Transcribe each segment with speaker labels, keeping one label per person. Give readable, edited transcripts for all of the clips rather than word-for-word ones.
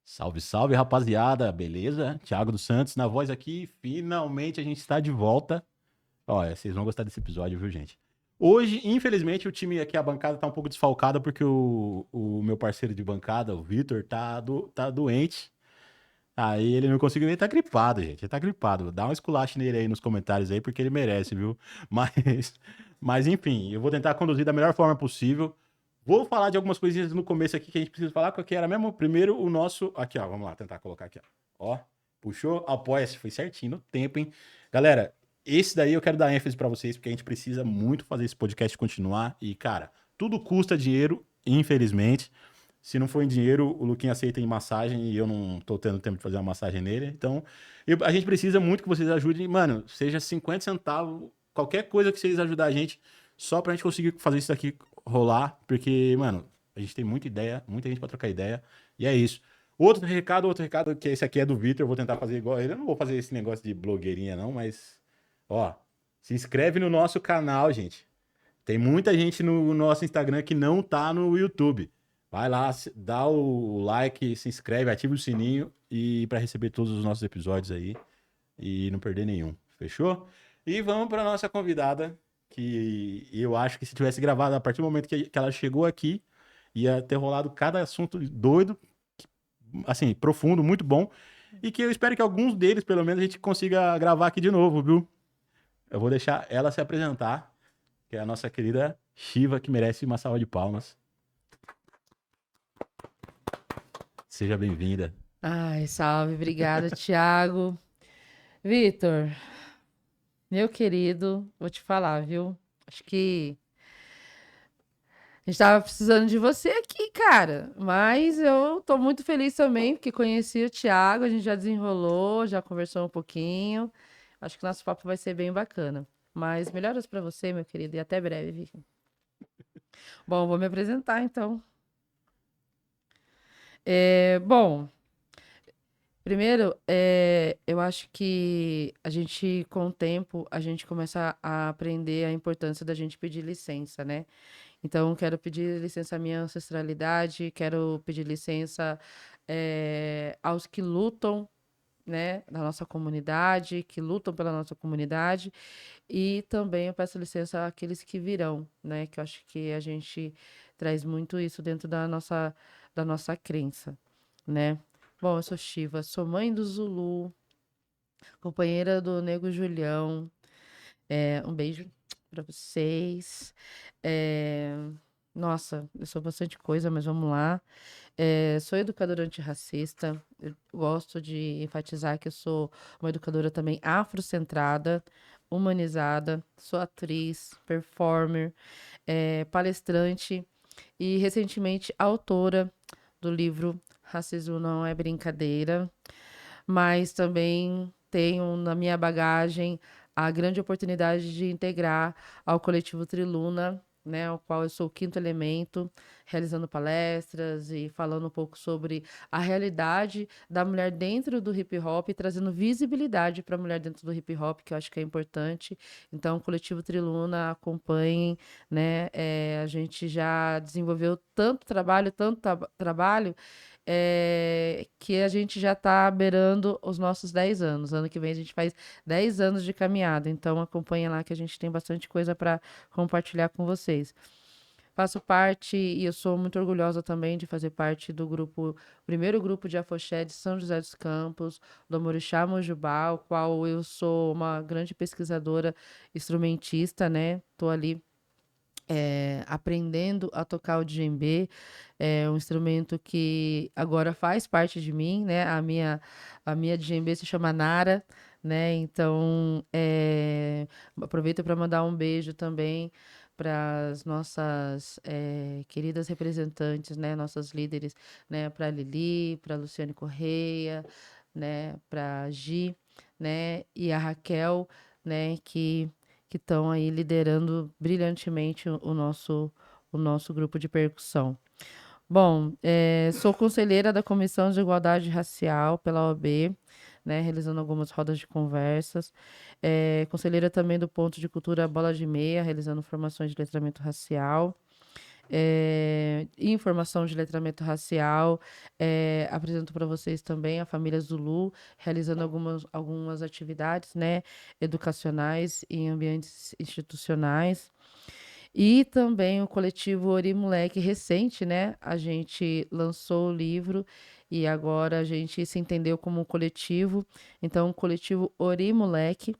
Speaker 1: Salve, salve, rapaziada, beleza? Thiago dos Santos na voz aqui. Finalmente a gente está de volta. Olha, vocês vão gostar desse episódio, viu, gente? Hoje, infelizmente, o time aqui, a bancada tá um pouco desfalcada porque o meu parceiro de bancada, o Vitor, tá doente. Aí ele não conseguiu nem tá gripado, gente. Ele tá gripado. Dá um esculacho nele aí nos comentários aí, porque ele merece, viu? Mas, mas enfim, eu vou tentar conduzir da melhor forma possível. Vou falar de algumas coisinhas no começo aqui que a gente precisa falar, que era mesmo primeiro o nosso. Aqui, ó, vamos lá, tentar colocar aqui, ó. Ó, puxou, apoia-se, foi certinho no tempo, hein? Galera, esse daí eu quero dar ênfase pra vocês, porque a gente precisa muito fazer esse podcast continuar. E, cara, tudo custa dinheiro, infelizmente. Se não for em dinheiro, o Luquinha aceita em massagem e eu não tô tendo tempo de fazer uma massagem nele. Então, a gente precisa muito que vocês ajudem. Mano, seja 50 centavos, qualquer coisa que vocês ajudar a gente, só pra gente conseguir fazer isso aqui rolar. Porque, mano, a gente tem muita ideia, muita gente pra trocar ideia. E é isso. Outro recado, que esse aqui é do Vitor. Eu vou tentar fazer igual ele. Eu não vou fazer esse negócio de blogueirinha, não, mas. Ó, se inscreve no nosso canal, gente. Tem muita gente no nosso Instagram que não tá no YouTube. Vai lá, dá o like, se inscreve, ativa o sininho e para receber todos os nossos episódios aí e não perder nenhum. Fechou? E vamos para nossa convidada, que eu acho que se tivesse gravado a partir do momento que ela chegou aqui, ia ter rolado cada assunto doido, assim, profundo, muito bom, e que eu espero que alguns deles, pelo menos, a gente consiga gravar aqui de novo, viu? Eu vou deixar ela se apresentar, que é a nossa querida Shiva, que merece uma salva de palmas. Seja bem-vinda.
Speaker 2: Ai, salve, obrigada, Thiago. Vitor, meu querido, vou te falar, viu? Acho que a gente tava precisando de você aqui, cara. Mas eu tô muito feliz também, porque conheci o Thiago, a gente já desenrolou, já conversou um pouquinho. Acho que nosso papo vai ser bem bacana. Mas melhoras pra você, meu querido, e até breve, Vitor. Bom, vou me apresentar então. Bom, primeiro, eu acho que a gente, com o tempo, a gente começa a aprender a importância da gente pedir licença, né? Então, quero pedir licença à minha ancestralidade, quero pedir licença, aos que lutam, né, na nossa comunidade, que lutam pela nossa comunidade, e também eu peço licença àqueles que virão, né? Que eu acho que a gente traz muito isso dentro da nossa crença, né? Bom, eu sou Shiva, sou mãe do Zulu, companheira do Nego Julião. Um beijo para vocês. É, Nossa, eu sou bastante coisa, mas vamos lá. Sou educadora antirracista. Eu gosto de enfatizar que eu sou uma educadora também afrocentrada, humanizada. Sou atriz, performer, palestrante e recentemente autora do livro Racismo Não é Brincadeira, mas também tenho na minha bagagem a grande oportunidade de integrar ao coletivo Triluna, né, ao qual eu sou o quinto elemento, realizando palestras e falando um pouco sobre a realidade da mulher dentro do hip hop, trazendo visibilidade para a mulher dentro do hip hop, que eu acho que é importante. Então, o coletivo Triluna, acompanhem, né? A gente já desenvolveu tanto trabalho, que a gente já está beirando os nossos 10 anos. Ano que vem a gente faz 10 anos de caminhada, então acompanha lá que a gente tem bastante coisa para compartilhar com vocês. Faço parte e eu sou muito orgulhosa também de fazer parte do grupo, primeiro grupo de afoxé de São José dos Campos, do Amorixá Mojubá, o qual eu sou uma grande pesquisadora, instrumentista, né? Estou ali aprendendo a tocar o djembe, é um instrumento que agora faz parte de mim, né? A minha djembe se chama Nara, né? Então, aproveito para mandar um beijo também para as nossas queridas representantes, né? Nossas líderes, né? Para a Lili, para a Luciane Correia, né? Para a Gi, né? E a Raquel, né? Que estão aí liderando brilhantemente o nosso grupo de percussão. Bom, sou conselheira da Comissão de Igualdade Racial pela OAB, né, realizando algumas rodas de conversas. Conselheira também do Ponto de Cultura Bola de Meia, realizando formações de letramento racial. informação de letramento racial. Apresento para vocês também a família Zulu, realizando algumas atividades, né, educacionais em ambientes institucionais. E também o coletivo Ori Moleque recente, né? A gente lançou o livro e agora a gente se entendeu como um coletivo. Então, o coletivo Ori Moleque,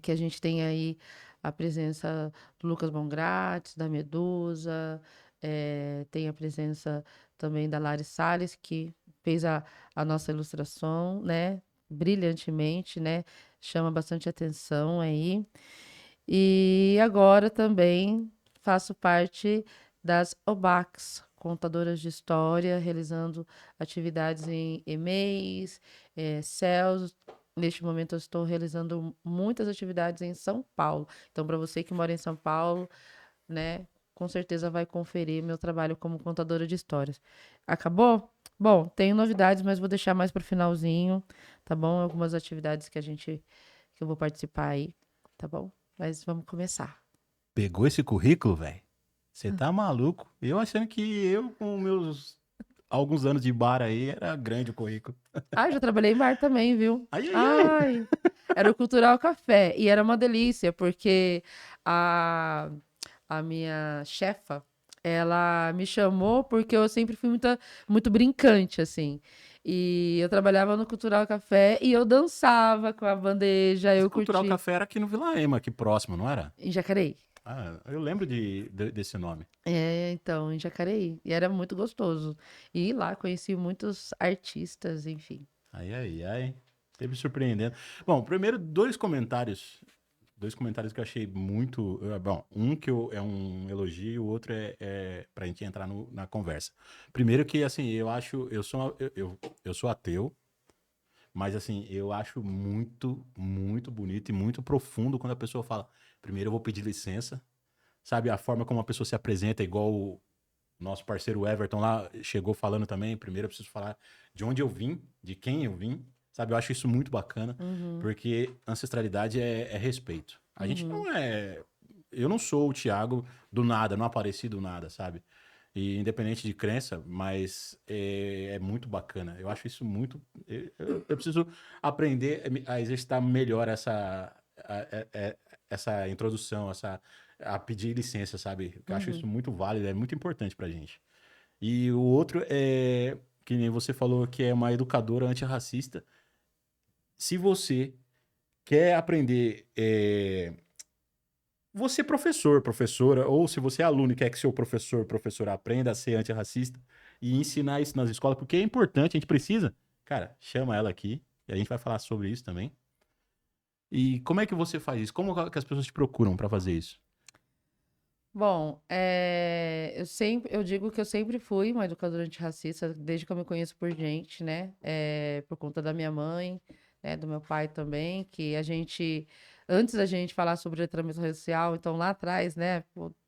Speaker 2: que a gente tem aí a presença do Lucas Bongrates, da Medusa, tem a presença também da Lari Salles, que fez a nossa ilustração, né? Brilhantemente, né? Chama bastante atenção aí. E agora também faço parte das OBACs, contadoras de história, realizando atividades em e-mails, CELS. Neste momento eu estou realizando muitas atividades em São Paulo. Então, para você que mora em São Paulo, né, com certeza vai conferir meu trabalho como contadora de histórias. Acabou? Bom, tenho novidades, mas vou deixar mais para o finalzinho, tá bom? Algumas atividades que eu vou participar aí, tá bom? Mas vamos começar.
Speaker 1: Pegou esse currículo, velho? Você tá maluco? Eu achando que eu, com meus alguns anos de bar aí, era grande o currículo.
Speaker 2: Ah, já trabalhei em bar também, viu?
Speaker 1: Ai, ai, ai.
Speaker 2: Ai, era o Cultural Café e era uma delícia, porque a, a minha chefa, ela me chamou porque eu sempre fui muito brincante, assim. E eu trabalhava no Cultural Café e eu dançava com a bandeja,
Speaker 1: Esse
Speaker 2: eu
Speaker 1: Cultural
Speaker 2: curti.
Speaker 1: Café era aqui no Vila Ema, aqui próximo, não era?
Speaker 2: Em Jacareí.
Speaker 1: Ah, eu lembro desse nome.
Speaker 2: Então, em Jacareí. E era muito gostoso. E lá conheci muitos artistas, enfim.
Speaker 1: Ai, ai, ai. Sempre me surpreendendo. Bom, primeiro, dois comentários. Dois comentários que eu achei muito. Bom, um que é um elogio, o outro é pra gente entrar na conversa. Primeiro que, assim, eu acho. Eu sou ateu, mas, assim, eu acho muito, muito bonito e muito profundo quando a pessoa fala: primeiro eu vou pedir licença. Sabe, a forma como a pessoa se apresenta, igual o nosso parceiro Everton lá chegou falando também. Primeiro eu preciso falar de onde eu vim, de quem eu vim. Sabe, eu acho isso muito bacana,
Speaker 2: Uhum,
Speaker 1: porque ancestralidade é respeito. A gente
Speaker 2: uhum,
Speaker 1: não é. Eu não sou o Thiago do nada, não apareci do nada, sabe? E independente de crença, mas é muito bacana. Eu acho isso muito. Eu preciso aprender a exercitar melhor essa introdução, a pedir licença, sabe? Eu acho isso
Speaker 2: uhum.
Speaker 1: muito válido, é muito importante pra gente. E o outro é, que nem você falou, que é uma educadora antirracista. Se você quer aprender, você é professor, professora, ou se você é aluno e quer que seu professor, professora aprenda a ser antirracista e ensinar isso nas escolas, porque é importante, a gente precisa. Cara, chama ela aqui e a gente vai falar sobre isso também. E como é que você faz isso? Como que as pessoas te procuram pra fazer isso?
Speaker 2: Bom, eu digo que eu sempre fui uma educadora antirracista, desde que eu me conheço por gente, né? Por conta da minha mãe, né? Do meu pai também, que antes da gente falar sobre letramento racial, então lá atrás, né?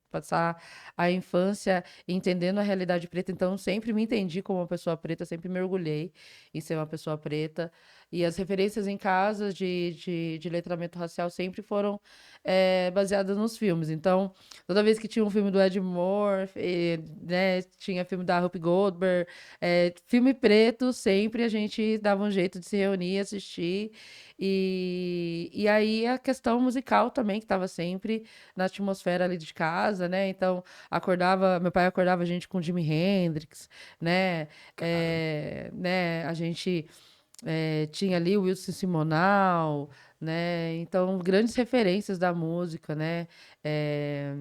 Speaker 2: Passar a infância entendendo a realidade preta, então sempre me entendi como uma pessoa preta, sempre me orgulhei em ser uma pessoa preta. E as referências em casa de letramento racial sempre foram baseadas nos filmes. Então, toda vez que tinha um filme do Ed Murphy, né, tinha filme da Whoopi Goldberg, filme preto, sempre a gente dava um jeito de se reunir, assistir. E aí a questão musical também, que estava sempre na atmosfera ali de casa, né? Então, meu pai acordava a gente com Jimi Hendrix, né?
Speaker 1: Caramba.
Speaker 2: A gente tinha ali o Wilson Simonal, né? Então, grandes referências da música, né? É,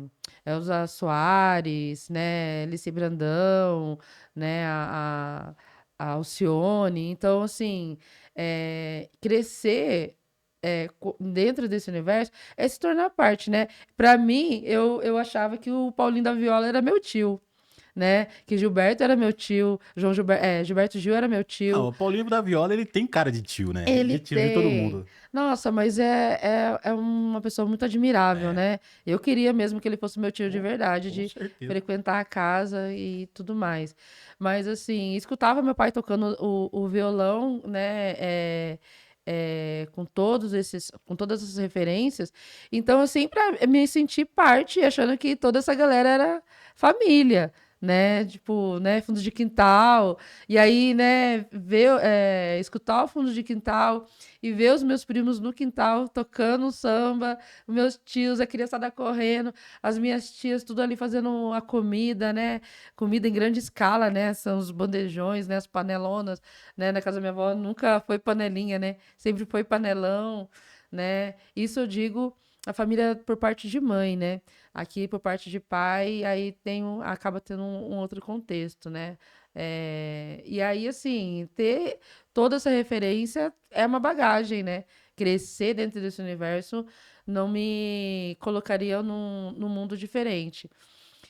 Speaker 2: Elza Soares, né? Alice Brandão, né? A Alcione. Então, assim, crescer dentro desse universo é se tornar parte, né? Para mim, eu achava que o Paulinho da Viola era meu tio, né? Que Gilberto era meu tio, Gilberto Gil era meu
Speaker 1: Não,
Speaker 2: tio.
Speaker 1: o Paulinho da Viola, ele tem cara de tio, né?
Speaker 2: Ele
Speaker 1: De tio de todo
Speaker 2: tem.
Speaker 1: mundo.
Speaker 2: Nossa, mas é uma pessoa muito admirável,
Speaker 1: É,
Speaker 2: né? Eu queria mesmo que ele fosse meu tio de verdade,
Speaker 1: com
Speaker 2: de
Speaker 1: certeza.
Speaker 2: frequentar a casa e tudo mais. Mas, assim, escutava meu pai tocando o violão, né? com todas essas referências. Então, eu sempre me senti parte, achando que toda essa galera era família, né? Tipo, né? Fundo de quintal. E aí, né? Escutar o fundo de quintal e ver os meus primos no quintal tocando samba, os meus tios, a criançada correndo, as minhas tias tudo ali fazendo a comida, né? Comida em grande escala, né? São os bandejões, né? As panelonas, né? Na casa da minha avó nunca foi panelinha, né? Sempre foi panelão, né? Isso eu digo a família por parte de mãe, né? Aqui por parte de pai, aí acaba tendo um outro contexto, né? E aí, assim, ter toda essa referência é uma bagagem, né? Crescer dentro desse universo não me colocaria num mundo diferente.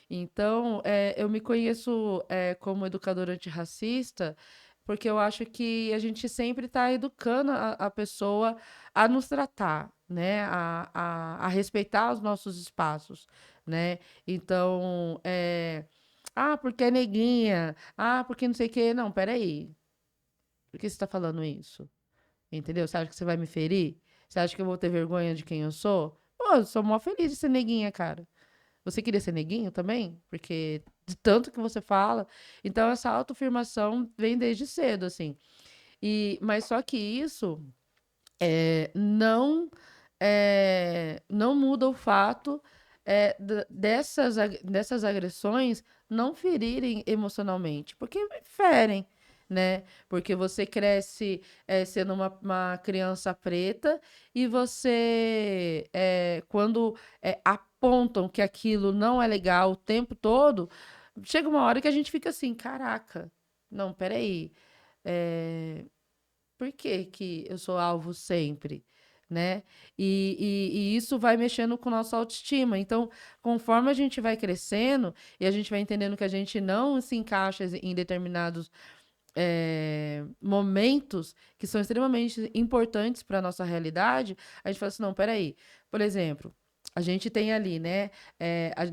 Speaker 2: Então, eu me conheço como educadora antirracista porque eu acho que a gente sempre está educando a pessoa a nos tratar, né? A respeitar os nossos espaços, né? Então, porque é neguinha, porque não sei o quê. Não, peraí. Por que você está falando isso? Entendeu? Você acha que você vai me ferir? Você acha que eu vou ter vergonha de quem eu sou? Pô, eu sou mó feliz de ser neguinha, cara. Você queria ser neguinho também? Porque de tanto que você fala. Então, essa autoafirmação vem desde cedo, assim. Mas só que isso não muda o fato dessas agressões não ferirem emocionalmente, porque ferem, né? Porque você cresce sendo uma criança preta e você, quando apontam que aquilo não é legal o tempo todo, chega uma hora que a gente fica assim, caraca, não, peraí. É, por que que eu sou alvo sempre, né? E isso vai mexendo com nossa autoestima. Então, conforme a gente vai crescendo e a gente vai entendendo que a gente não se encaixa em determinados momentos que são extremamente importantes para a nossa realidade, a gente fala assim, não, peraí. Por exemplo, a gente tem ali, né?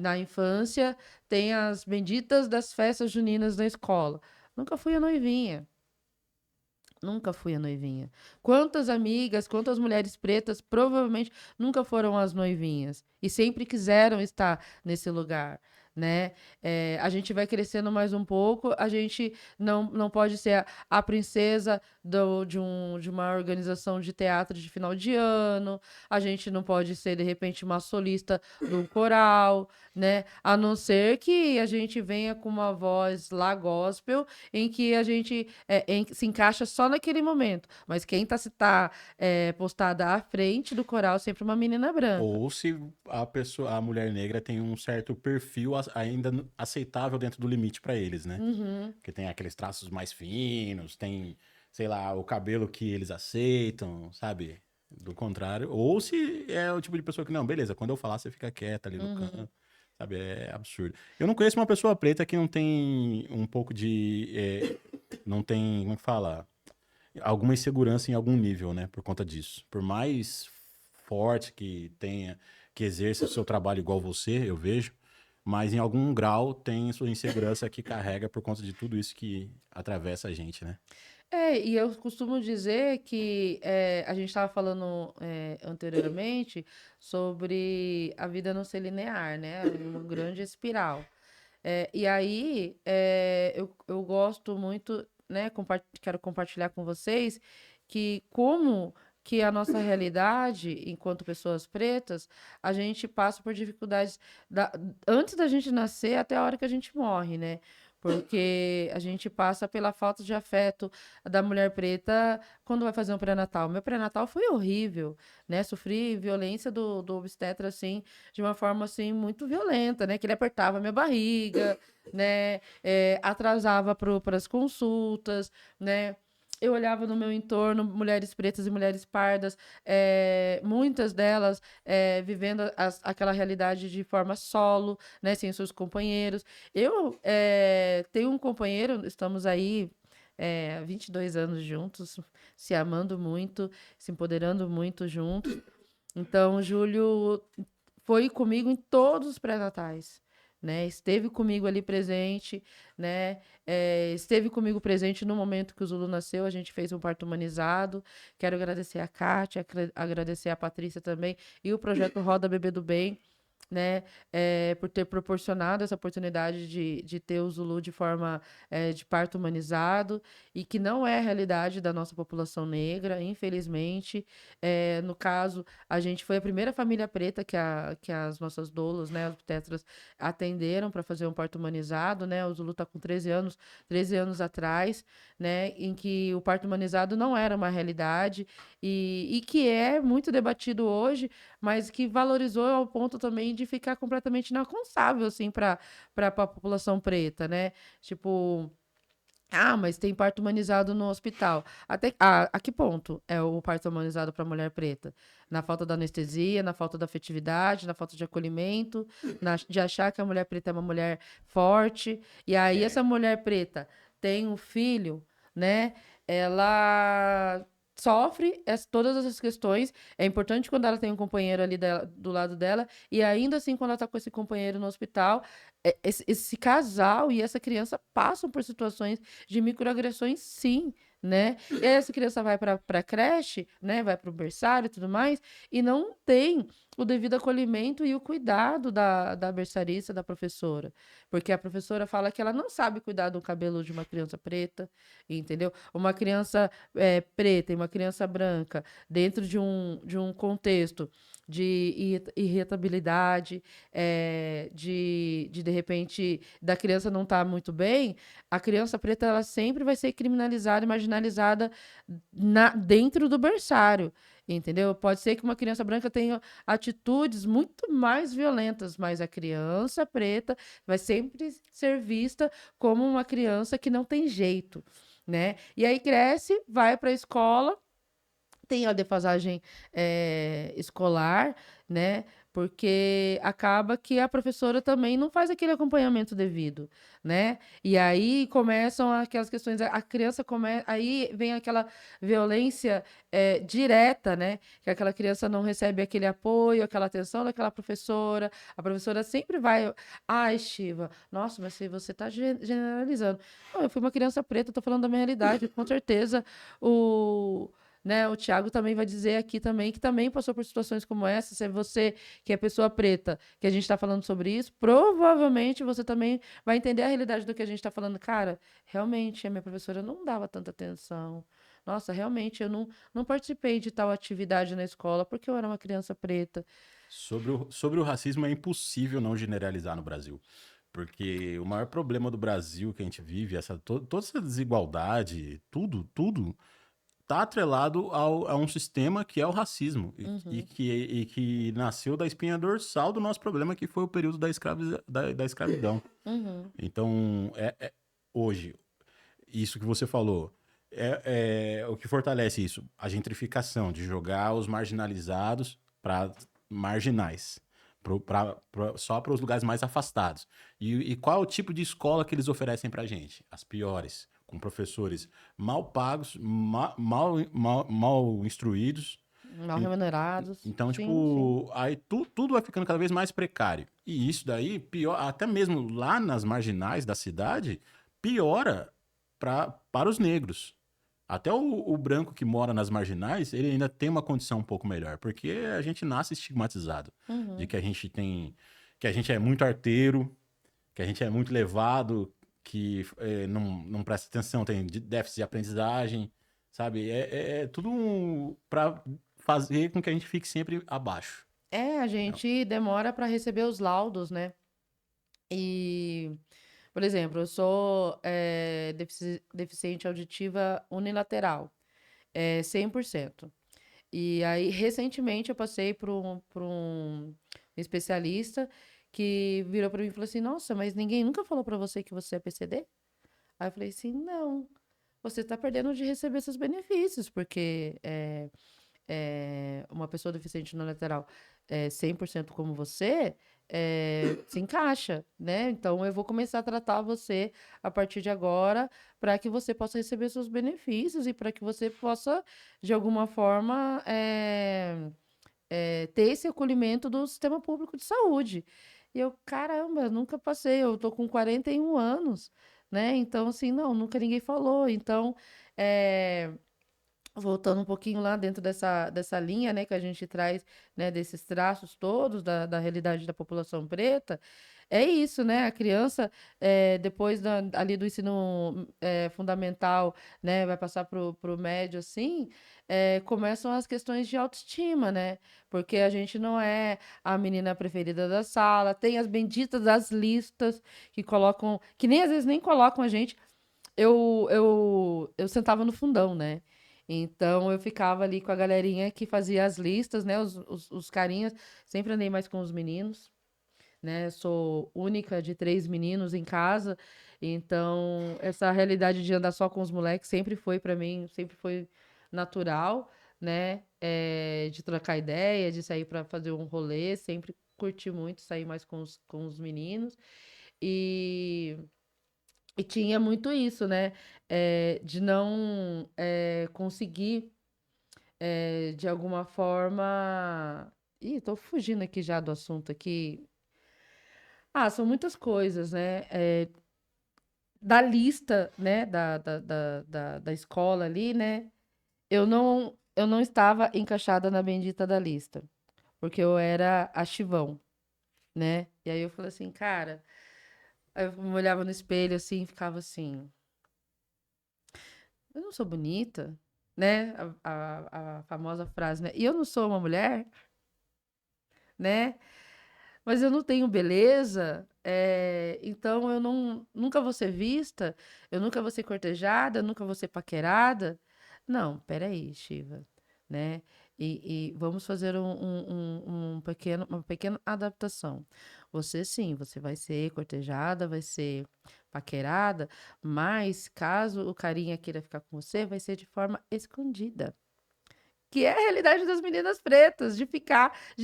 Speaker 2: Na infância, tem as benditas das festas juninas na escola. Nunca fui a noivinha. Nunca fui a noivinha. Quantas amigas, quantas mulheres pretas provavelmente nunca foram as noivinhas e sempre quiseram estar nesse lugar, né? A gente vai crescendo mais um pouco, a gente não pode ser a princesa de uma organização de teatro de final de ano, a gente não pode ser, de repente, uma solista de um coral, né? A não ser que a gente venha com uma voz lá gospel em que a gente se encaixa só naquele momento. Mas quem postada à frente do coral é sempre uma menina branca.
Speaker 1: Ou se a mulher negra tem um certo perfil ainda aceitável dentro do limite pra eles, né?
Speaker 2: Uhum,
Speaker 1: Que tem aqueles traços mais finos, tem, sei lá, o cabelo que eles aceitam, sabe? Do contrário. Ou se é o tipo de pessoa que, não, beleza, quando eu falar, você fica quieta ali no
Speaker 2: uhum.
Speaker 1: canto. Sabe? É absurdo. Eu não conheço uma pessoa preta que não tem um pouco de. Não tem, como é que fala? Alguma insegurança em algum nível, né? Por conta disso. Por mais forte que tenha, que exerça o seu trabalho igual você, eu vejo, mas em algum grau tem sua insegurança que carrega por conta de tudo isso que atravessa a gente, né?
Speaker 2: E eu costumo dizer que a gente estava falando anteriormente sobre a vida não ser linear, né? Uma grande espiral. E aí eu gosto muito, né? Quero compartilhar com vocês que como que a nossa realidade, enquanto pessoas pretas, a gente passa por dificuldades antes da gente nascer até a hora que a gente morre, né? Porque a gente passa pela falta de afeto da mulher preta quando vai fazer um pré-natal. Meu pré-natal foi horrível, né? Sofri violência do obstetra, assim, de uma forma, assim, muito violenta, né? Que ele apertava minha barriga, né? Atrasava para as consultas, né? Eu olhava no meu entorno mulheres pretas e mulheres pardas, muitas delas vivendo aquela realidade de forma solo, né, sem seus companheiros. Eu tenho um companheiro, estamos aí 22 anos juntos, se amando muito, se empoderando muito juntos. Então, o Júlio foi comigo em todos os pré-natais, né? Esteve comigo ali presente, né? Esteve comigo presente no momento que o Zulu nasceu, a gente fez um parto humanizado. Quero agradecer a Kátia, agradecer a Patrícia também e o projeto Roda Bebê do Bem, né, por ter proporcionado essa oportunidade de ter o Zulu de forma de parto humanizado, e que não é a realidade da nossa população negra, infelizmente. No caso, a gente foi a primeira família preta que as nossas doulas, né, as obstetras, atenderam para fazer um parto humanizado, né? O Zulu está com 13 anos atrás, né, em que o parto humanizado não era uma realidade, e que é muito debatido hoje, mas que valorizou ao ponto também de ficar completamente inalcançável, assim, para a população preta, né? Tipo, mas tem parto humanizado no hospital. A que ponto é o parto humanizado para mulher preta? Na falta da anestesia, na falta da afetividade, na falta de acolhimento, de achar que a mulher preta é uma mulher forte, e aí
Speaker 1: É.
Speaker 2: essa mulher preta tem um filho, né? Ela sofre todas essas questões. É importante quando ela tem um companheiro ali do lado dela, e ainda assim, quando ela está com esse companheiro no hospital, esse casal e essa criança passam por situações de microagressões, sim, né? E aí essa criança vai para a creche, né? Vai para o berçário e tudo mais, e não tem o devido acolhimento e o cuidado da berçarista, da professora. Porque a professora fala que ela não sabe cuidar do cabelo de uma criança preta, entendeu? Uma criança preta e uma criança branca, dentro de um contexto de irritabilidade, de repente, da criança não estar muito bem, a criança preta ela sempre vai ser criminalizada e marginalizada dentro do berçário, entendeu? Pode ser que uma criança branca tenha atitudes muito mais violentas, mas a criança preta vai sempre ser vista como uma criança que não tem jeito, né? E aí cresce, vai para a escola, tem a defasagem escolar, né? Porque acaba que a professora também não faz aquele acompanhamento devido, né? E aí começam aquelas questões, a criança começa, aí vem aquela violência direta, né? Que aquela criança não recebe aquele apoio, aquela atenção daquela professora. A professora sempre vai, Shiva, nossa, mas se você está generalizando. Não, eu fui uma criança preta, estou falando da minha realidade, com certeza o né? O Thiago também vai dizer aqui também que também passou por situações como essa. Se é você que é pessoa preta, que a gente está falando sobre isso, provavelmente você também vai entender a realidade do que a gente está falando. Cara, realmente a minha professora não dava tanta atenção. Nossa, realmente eu não participei de tal atividade na escola porque eu era uma criança preta.
Speaker 1: Sobre o racismo, é impossível não generalizar no Brasil. Porque o maior problema do Brasil que a gente vive, toda essa desigualdade, tudo, tá atrelado a um sistema que é o racismo.
Speaker 2: Uhum,
Speaker 1: E que nasceu da espinha dorsal do nosso problema, que foi o período da escravidão.
Speaker 2: uhum.
Speaker 1: Então, hoje, isso que você falou, o que fortalece isso? A gentrificação, de jogar os marginalizados para marginais, só para os lugares mais afastados. E qual é o tipo de escola que eles oferecem para gente? As piores, com professores mal pagos, mal instruídos.
Speaker 2: Mal remunerados.
Speaker 1: Então,
Speaker 2: Sim, sim.
Speaker 1: tipo, aí tudo vai ficando cada vez mais precário. E isso daí, pior, até mesmo lá nas marginais da cidade, piora para os negros. Até o branco que mora nas marginais, ele ainda tem uma condição um pouco melhor, porque a gente nasce estigmatizado de
Speaker 2: Uhum.
Speaker 1: que a gente é muito arteiro, que a gente é muito levado, que não presta atenção, tem déficit de aprendizagem, sabe? É tudo para fazer com que a gente fique sempre abaixo.
Speaker 2: A gente demora para receber os laudos, né? E, por exemplo, eu sou deficiente auditiva unilateral, 100%. E aí, recentemente, eu passei por um especialista que virou para mim e falou assim: Nossa, mas ninguém nunca falou para você que você é PCD? Aí eu falei assim: Não, você está perdendo de receber seus benefícios, porque uma pessoa deficiente no lateral 100% como você, se encaixa, né? Então eu vou começar a tratar você a partir de agora para que você possa receber seus benefícios e para que você possa, de alguma forma, ter esse acolhimento do sistema público de saúde. E eu, caramba, eu nunca passei, eu tô com 41 anos, né? Então, assim, não, nunca ninguém falou. Então, é, voltando um pouquinho lá dentro dessa linha, né, que a gente traz, né, desses traços todos da realidade da população preta, é isso, né? A criança, depois ali do ensino fundamental, né, vai passar pro médio, assim, começam as questões de autoestima, né? Porque a gente não é a menina preferida da sala, tem as benditas das listas que colocam, que nem às vezes nem colocam a gente. Eu sentava no fundão, né? Então eu ficava ali com a galerinha que fazia as listas, né? Os carinhas. Sempre andei mais com os meninos, né? Sou única de 3 meninos em casa. Então, essa realidade de andar só com os moleques sempre foi para mim, sempre foi natural, né? De trocar ideia, de sair para fazer um rolê, sempre curti muito sair mais com os meninos. E e tinha muito isso, né? De não conseguir, de alguma forma. Ih, tô fugindo aqui já do assunto aqui. Ah, são muitas coisas, né? Da lista, né? Da escola ali, né? Eu não estava encaixada na bendita da lista, porque eu era a chivão, né? E aí eu falei assim, cara. Aí eu me olhava no espelho assim e ficava assim. Eu não sou bonita, né? A famosa frase, né? E eu não sou uma mulher, né? Mas eu não tenho beleza, então eu nunca vou ser vista, eu nunca vou ser cortejada, eu nunca vou ser paquerada. Não, peraí, Shiva, né? E vamos fazer uma pequena adaptação. Você sim, você vai ser cortejada, vai ser paquerada, mas caso o carinha queira ficar com você, vai ser de forma escondida. Que é a realidade das meninas pretas, de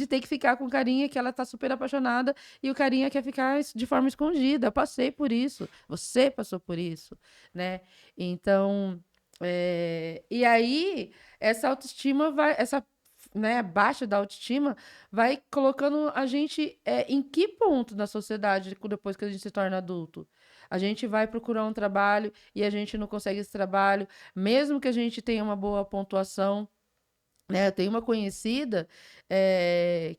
Speaker 2: ter que ficar com o carinha que ela tá super apaixonada e o carinha quer ficar de forma escondida. Eu passei por isso, você passou por isso, né? Então, e aí, essa autoestima vai, essa, né, baixa da autoestima vai colocando a gente em que ponto na sociedade depois que a gente se torna adulto? A gente vai procurar um trabalho e a gente não consegue esse trabalho, mesmo que a gente tenha uma boa pontuação, né? Eu tenho uma conhecida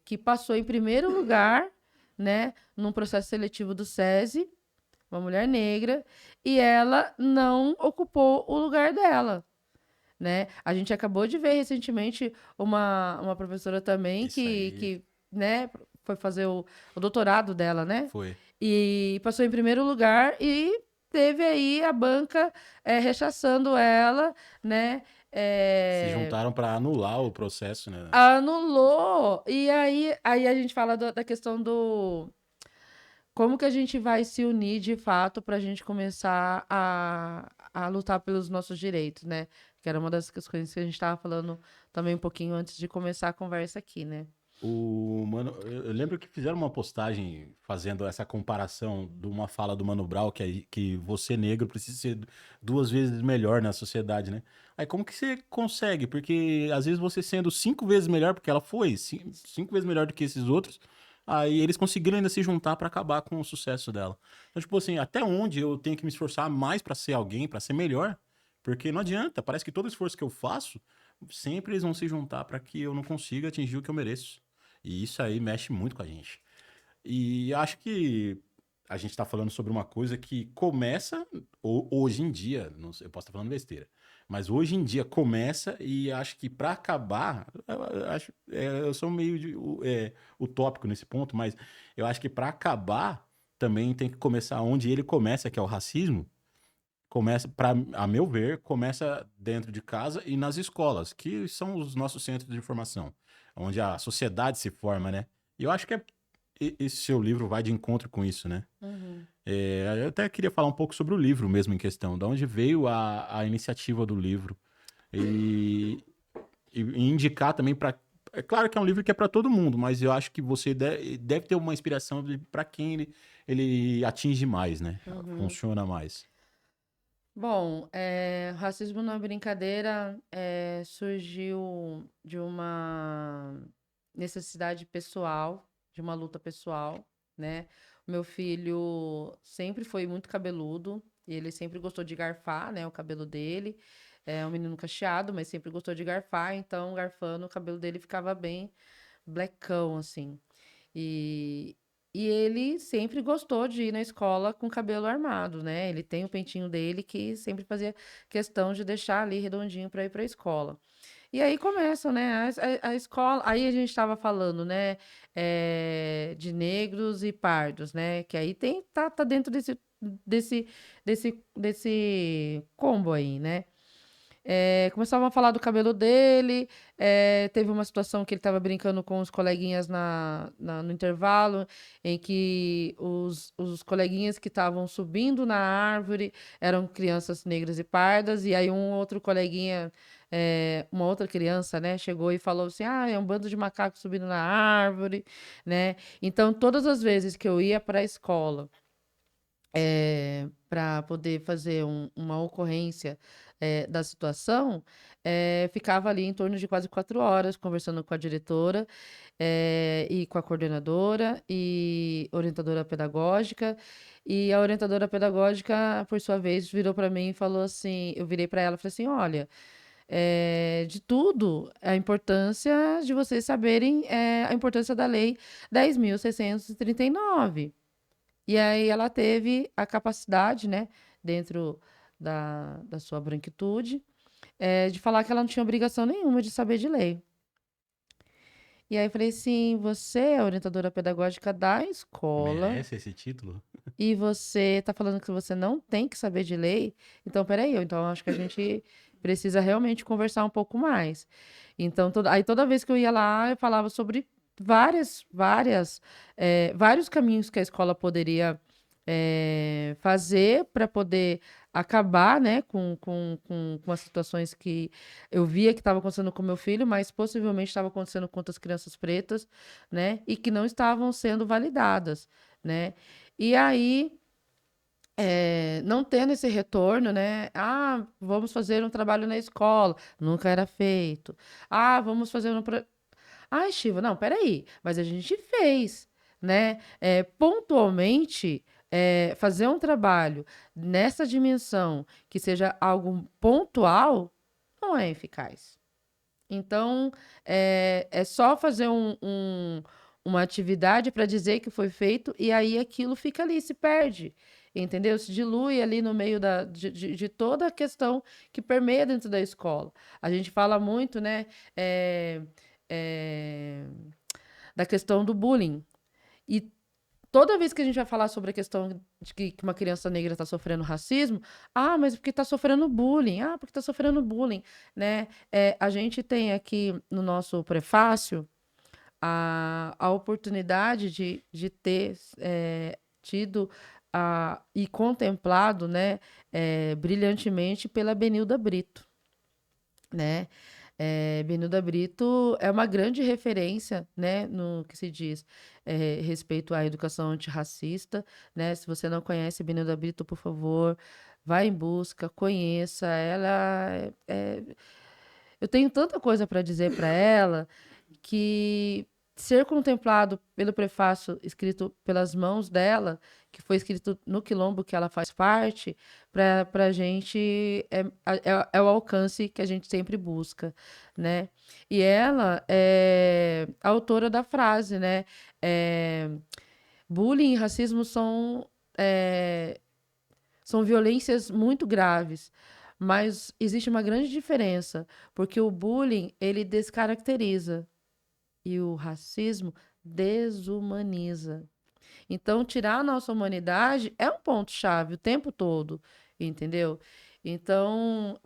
Speaker 2: que passou em primeiro lugar, né, num processo seletivo do SESI, uma mulher negra, e ela não ocupou o lugar dela, né? A gente acabou de ver recentemente uma professora também
Speaker 1: Isso
Speaker 2: que,
Speaker 1: aí
Speaker 2: que né, foi fazer o doutorado dela, né?
Speaker 1: foi.
Speaker 2: E passou em primeiro lugar e teve aí a banca rechaçando ela, né?
Speaker 1: Se
Speaker 2: É,
Speaker 1: juntaram para anular o processo, né?
Speaker 2: anulou. E aí a gente fala da questão do como que a gente vai se unir de fato para a gente começar a lutar pelos nossos direitos, né? Que era uma das coisas que a gente estava falando também um pouquinho antes de começar a conversa aqui, né?
Speaker 1: O Mano, eu lembro que fizeram uma postagem fazendo essa comparação de uma fala do Mano Brown que você negro precisa ser 2 vezes melhor na sociedade, né? Aí como que você consegue? Porque às vezes você sendo 5 vezes melhor, porque ela foi 5 vezes melhor do que esses outros, aí eles conseguiram ainda se juntar pra acabar com o sucesso dela. Então, tipo assim, até onde eu tenho que me esforçar mais pra ser alguém, pra ser melhor? Porque não adianta, parece que todo esforço que eu faço, sempre eles vão se juntar pra que eu não consiga atingir o que eu mereço. E isso aí mexe muito com a gente. E acho que a gente está falando sobre uma coisa que começa hoje em dia, não sei, eu posso estar falando besteira, mas hoje em dia começa e acho que para acabar, eu sou meio utópico nesse ponto, mas eu acho que para acabar também tem que começar onde ele começa, que é o racismo. Começa, a meu ver, começa dentro de casa e nas escolas, que são os nossos centros de formação, onde a sociedade se forma, né? E eu acho que esse seu livro vai de encontro com isso, né?
Speaker 2: Uhum.
Speaker 1: Eu até queria falar um pouco sobre o livro mesmo em questão, de onde veio a iniciativa do livro e, e indicar também para. É claro que é um livro que é para todo mundo, mas eu acho que você deve ter uma inspiração para quem ele atinge mais, né?
Speaker 2: Uhum.
Speaker 1: Funciona mais.
Speaker 2: Bom, racismo na brincadeira surgiu de uma necessidade pessoal, de uma luta pessoal, né? O meu filho sempre foi muito cabeludo, e ele sempre gostou de garfar, né? O cabelo dele. É um menino cacheado, mas sempre gostou de garfar, então garfando o cabelo dele ficava bem blackão, assim. E, e ele sempre gostou de ir na escola com o cabelo armado, né? Ele tem o pentinho dele que sempre fazia questão de deixar ali redondinho para ir para a escola. E aí começam, né? A escola. Aí a gente estava falando, né? De negros e pardos, né? Que aí tá dentro desse, desse combo aí, né? Começavam a falar do cabelo dele. Teve uma situação que ele estava brincando com os coleguinhas no intervalo, em que os coleguinhas que estavam subindo na árvore eram crianças negras e pardas, e aí um outro coleguinha, uma outra criança, né, chegou e falou assim: Ah, é um bando de macacos subindo na árvore, né? Então, todas as vezes que eu ia para a escola para poder fazer uma ocorrência da situação, ficava ali em torno de quase 4 horas conversando com a diretora e com a coordenadora e orientadora pedagógica. E a orientadora pedagógica, por sua vez, virou para mim e falou assim: eu virei para ela e falei assim: olha, de tudo, a importância de vocês saberem a importância da Lei 10.639. E aí ela teve a capacidade, né, dentro da sua branquitude, de falar que ela não tinha obrigação nenhuma de saber de lei. E aí eu falei assim, você é a orientadora pedagógica da escola
Speaker 1: Merece esse título?
Speaker 2: e você está falando que você não tem que saber de lei? Então, peraí, então eu acho que a gente precisa realmente conversar um pouco mais. Então, aí toda vez que eu ia lá, eu falava sobre vários caminhos que a escola poderia fazer para poder acabar, né, com as situações que eu via que estava acontecendo com meu filho, mas possivelmente estava acontecendo com outras crianças pretas, né, e que não estavam sendo validadas, né. E aí, não tendo esse retorno, né? Ah, vamos fazer um trabalho na escola. Nunca era feito. Ah, vamos fazer um. Ai, Shiva, não, peraí. Mas a gente fez, né? Pontualmente, fazer um trabalho nessa dimensão que seja algo pontual não é eficaz. Então, é só fazer uma atividade para dizer que foi feito e aí aquilo fica ali, se perde, entendeu? Se dilui ali no meio de toda a questão que permeia dentro da escola. A gente fala muito, né, é, é, da questão do bullying. E toda vez que a gente vai falar sobre a questão de que uma criança negra está sofrendo racismo, mas porque está sofrendo bullying, porque está sofrendo bullying, né? A gente tem aqui no nosso prefácio a oportunidade de ter tido e contemplado, né, brilhantemente pela Benilda Brito, né? Benilda Brito é uma grande referência, né, no que se diz respeito à educação antirracista, né? Se você não conhece Benilda Brito, por favor, vá em busca, conheça. Eu tenho tanta coisa para dizer para ela que ser contemplado pelo prefácio escrito pelas mãos dela, que foi escrito no quilombo que ela faz parte, para a gente é o alcance que a gente sempre busca, né? E ela é a autora da frase, né? É, bullying e racismo são violências muito graves, mas existe uma grande diferença, porque o bullying, ele descaracteriza e o racismo desumaniza. Então, tirar a nossa humanidade é um ponto-chave o tempo todo, entendeu? Então,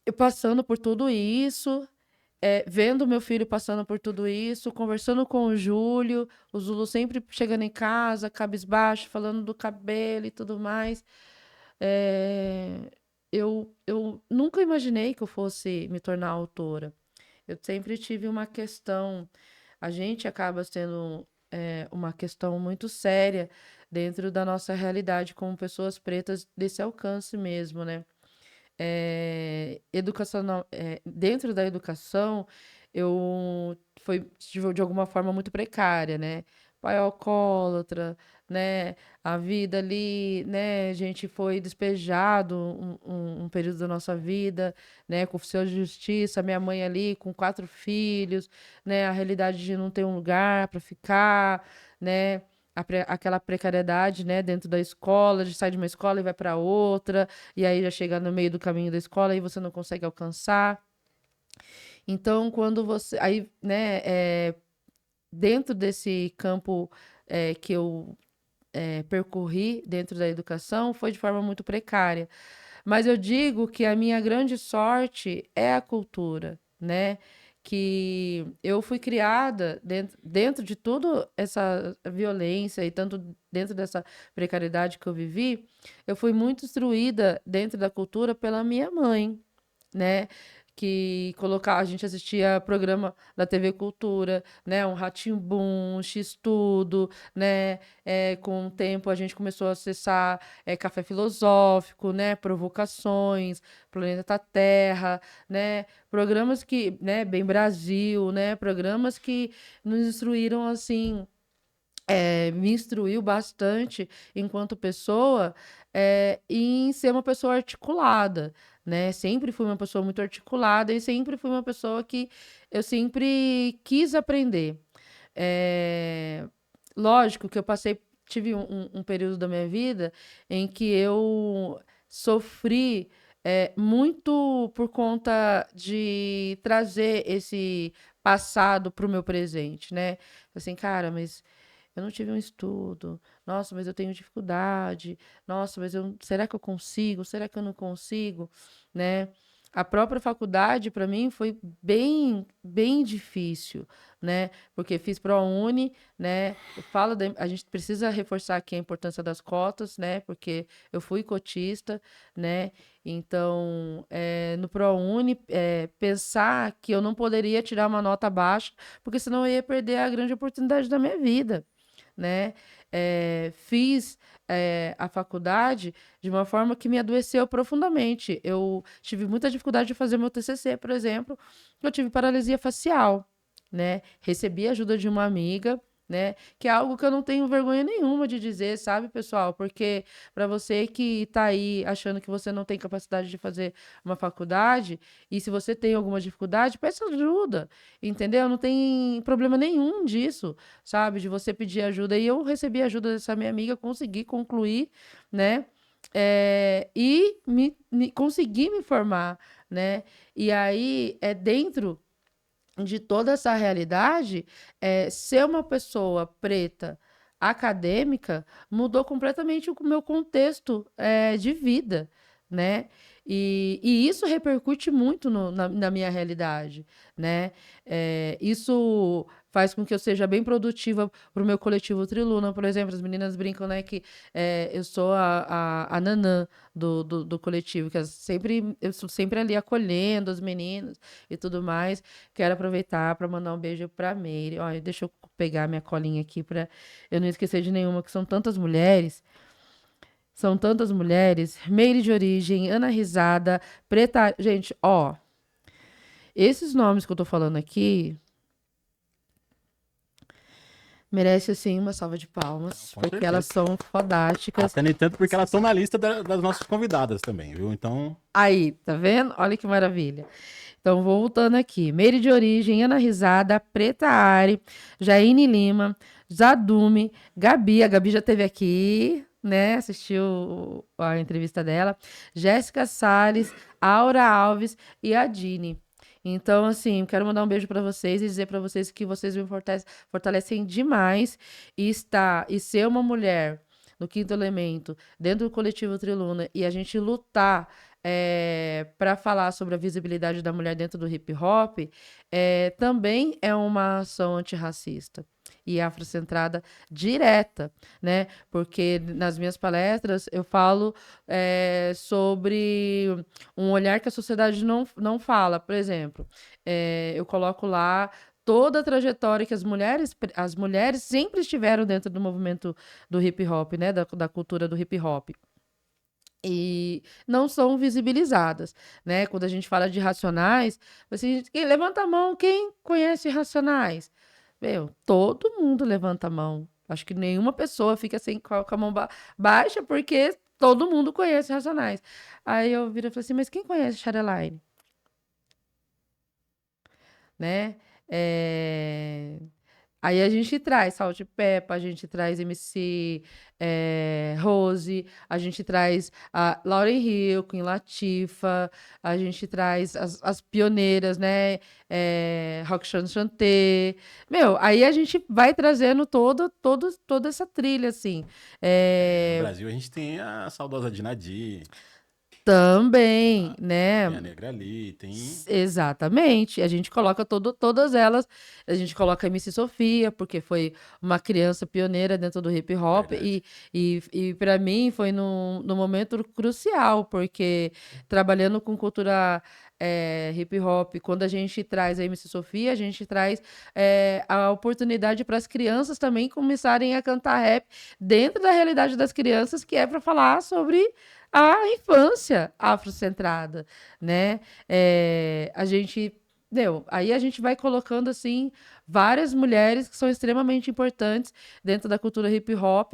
Speaker 2: eu passando por tudo isso, vendo meu filho passando por tudo isso, conversando com o Zulu sempre chegando em casa, cabisbaixo, falando do cabelo e tudo mais. É, eu nunca imaginei que eu fosse me tornar autora. Eu sempre tive uma questão, a gente acaba sendo uma questão muito séria dentro da nossa realidade como pessoas pretas desse alcance mesmo, né? Dentro da educação, eu foi de alguma forma muito precária, né? Pai alcoólatra, né? A vida ali, né? A gente foi despejado um período da nossa vida, né? Com oficial de justiça, minha mãe ali com 4 filhos, né? A realidade de não ter um lugar para ficar, né? Aquela precariedade, né, dentro da escola, de sair de uma escola e vai para outra, e aí já chega no meio do caminho da escola e você não consegue alcançar. Então, quando você. Aí, né, dentro desse campo que eu percorri dentro da educação, foi de forma muito precária. Mas eu digo que a minha grande sorte é a cultura, né? Que eu fui criada dentro de toda essa violência e tanto dentro dessa precariedade que eu vivi, eu fui muito instruída dentro da cultura pela minha mãe, né? Que colocar, a gente assistia programa da TV Cultura, né? Um Rá-Tim-Bum, um X-Tudo, né? Com o tempo a gente começou a acessar Café Filosófico, né? Provocações, Planeta Terra, né? Programas que, né? Bem Brasil, né? Programas que nos instruíram assim me instruiu bastante enquanto pessoa em ser uma pessoa articulada, né? Sempre fui uma pessoa muito articulada e sempre fui uma pessoa que eu sempre quis aprender. É, lógico que eu tive um período da minha vida em que eu sofri muito por conta de trazer esse passado para o meu presente, né? Assim, cara, mas eu não tive um estudo. Nossa, mas eu tenho dificuldade. Nossa, mas será que eu consigo? Será que eu não consigo? Né? A própria faculdade, para mim, foi bem, bem difícil, né? Porque fiz ProUni, né? A gente precisa reforçar aqui a importância das cotas, né? Porque eu fui cotista, né? Então, no ProUni, pensar que eu não poderia tirar uma nota baixa, porque senão eu ia perder a grande oportunidade da minha vida, né? Fiz a faculdade de uma forma que me adoeceu profundamente. Eu tive muita dificuldade de fazer meu TCC, por exemplo, eu tive paralisia facial, né? Recebi a ajuda de uma amiga, né? Que é algo que eu não tenho vergonha nenhuma de dizer, sabe, pessoal? Porque para você que está aí achando que você não tem capacidade de fazer uma faculdade, e se você tem alguma dificuldade, peça ajuda, entendeu? Não tem problema nenhum disso, sabe? De você pedir ajuda. E eu recebi a ajuda dessa minha amiga, consegui concluir, né? E consegui me formar, né? E aí, dentro de toda essa realidade, ser uma pessoa preta acadêmica mudou completamente o meu contexto de vida, né? E isso repercute muito na minha realidade, né? Isso faz com que eu seja bem produtiva para o meu coletivo Triluna, por exemplo. As meninas brincam, né, que eu sou a nanã do coletivo, que eu sou sempre ali acolhendo as meninas e tudo mais. Quero aproveitar para mandar um beijo para Meire. Olha, deixa eu pegar minha colinha aqui para eu não esquecer de nenhuma, que são tantas mulheres. São tantas mulheres. Meire de origem, Ana Risada, Preta. Gente, ó. Esses nomes que eu tô falando aqui merece assim uma salva de palmas,
Speaker 1: Com
Speaker 2: porque elas
Speaker 1: certeza.
Speaker 2: são fodásticas.
Speaker 1: Até nem tanto porque elas estão na lista das nossas convidadas também, viu? Então,
Speaker 2: Aí, tá vendo? Olha que maravilha. Então, voltando aqui. Meire de origem, Ana Risada, Preta Ari, Jaine Lima, Zadume, Gabi. A Gabi já esteve aqui, né? Assistiu a entrevista dela. Jéssica Salles, Aura Alves e a Dini. Então, assim, quero mandar um beijo para vocês e dizer para vocês que vocês me fortalecem demais e ser uma mulher no quinto elemento, dentro do coletivo Triluna, e a gente lutar para falar sobre a visibilidade da mulher dentro do hip hop, também é uma ação antirracista e afrocentrada direta, né? Porque nas minhas palestras eu falo sobre um olhar que a sociedade não fala. Por exemplo, eu coloco lá toda a trajetória que as mulheres sempre estiveram dentro do movimento do hip hop, né? Da cultura do hip hop. e não são visibilizadas, né? Quando a gente fala de Racionais, assim, levanta a mão, quem conhece Racionais? Meu, todo mundo levanta a mão. Acho que nenhuma pessoa fica assim com a mão baixa, porque todo mundo conhece Racionais. Aí eu viro e falei assim, mas quem conhece Shareline? Né? É, Aí a gente traz Salt e Peppa, a gente traz MC Rose, a gente traz a Lauryn Hill, Queen Latifah, a gente traz as pioneiras, né? Roxane Chanté. Meu, aí a gente vai trazendo toda essa trilha, assim.
Speaker 1: No
Speaker 2: É,
Speaker 1: Brasil a gente tem a saudosa Dinadi,
Speaker 2: também, né?
Speaker 1: tem a Negra ali, tem.
Speaker 2: Exatamente. A gente coloca todas elas. A gente coloca a MC Sofia, porque foi uma criança pioneira dentro do hip hop.
Speaker 1: Verdade.
Speaker 2: E para mim foi num momento crucial, porque trabalhando com cultura hip hop, quando a gente traz a MC Sofia, a gente traz a oportunidade para as crianças também começarem a cantar rap dentro da realidade das crianças, que é para falar sobre a infância afrocentrada, né? A gente aí a gente vai colocando assim várias mulheres que são extremamente importantes dentro da cultura hip hop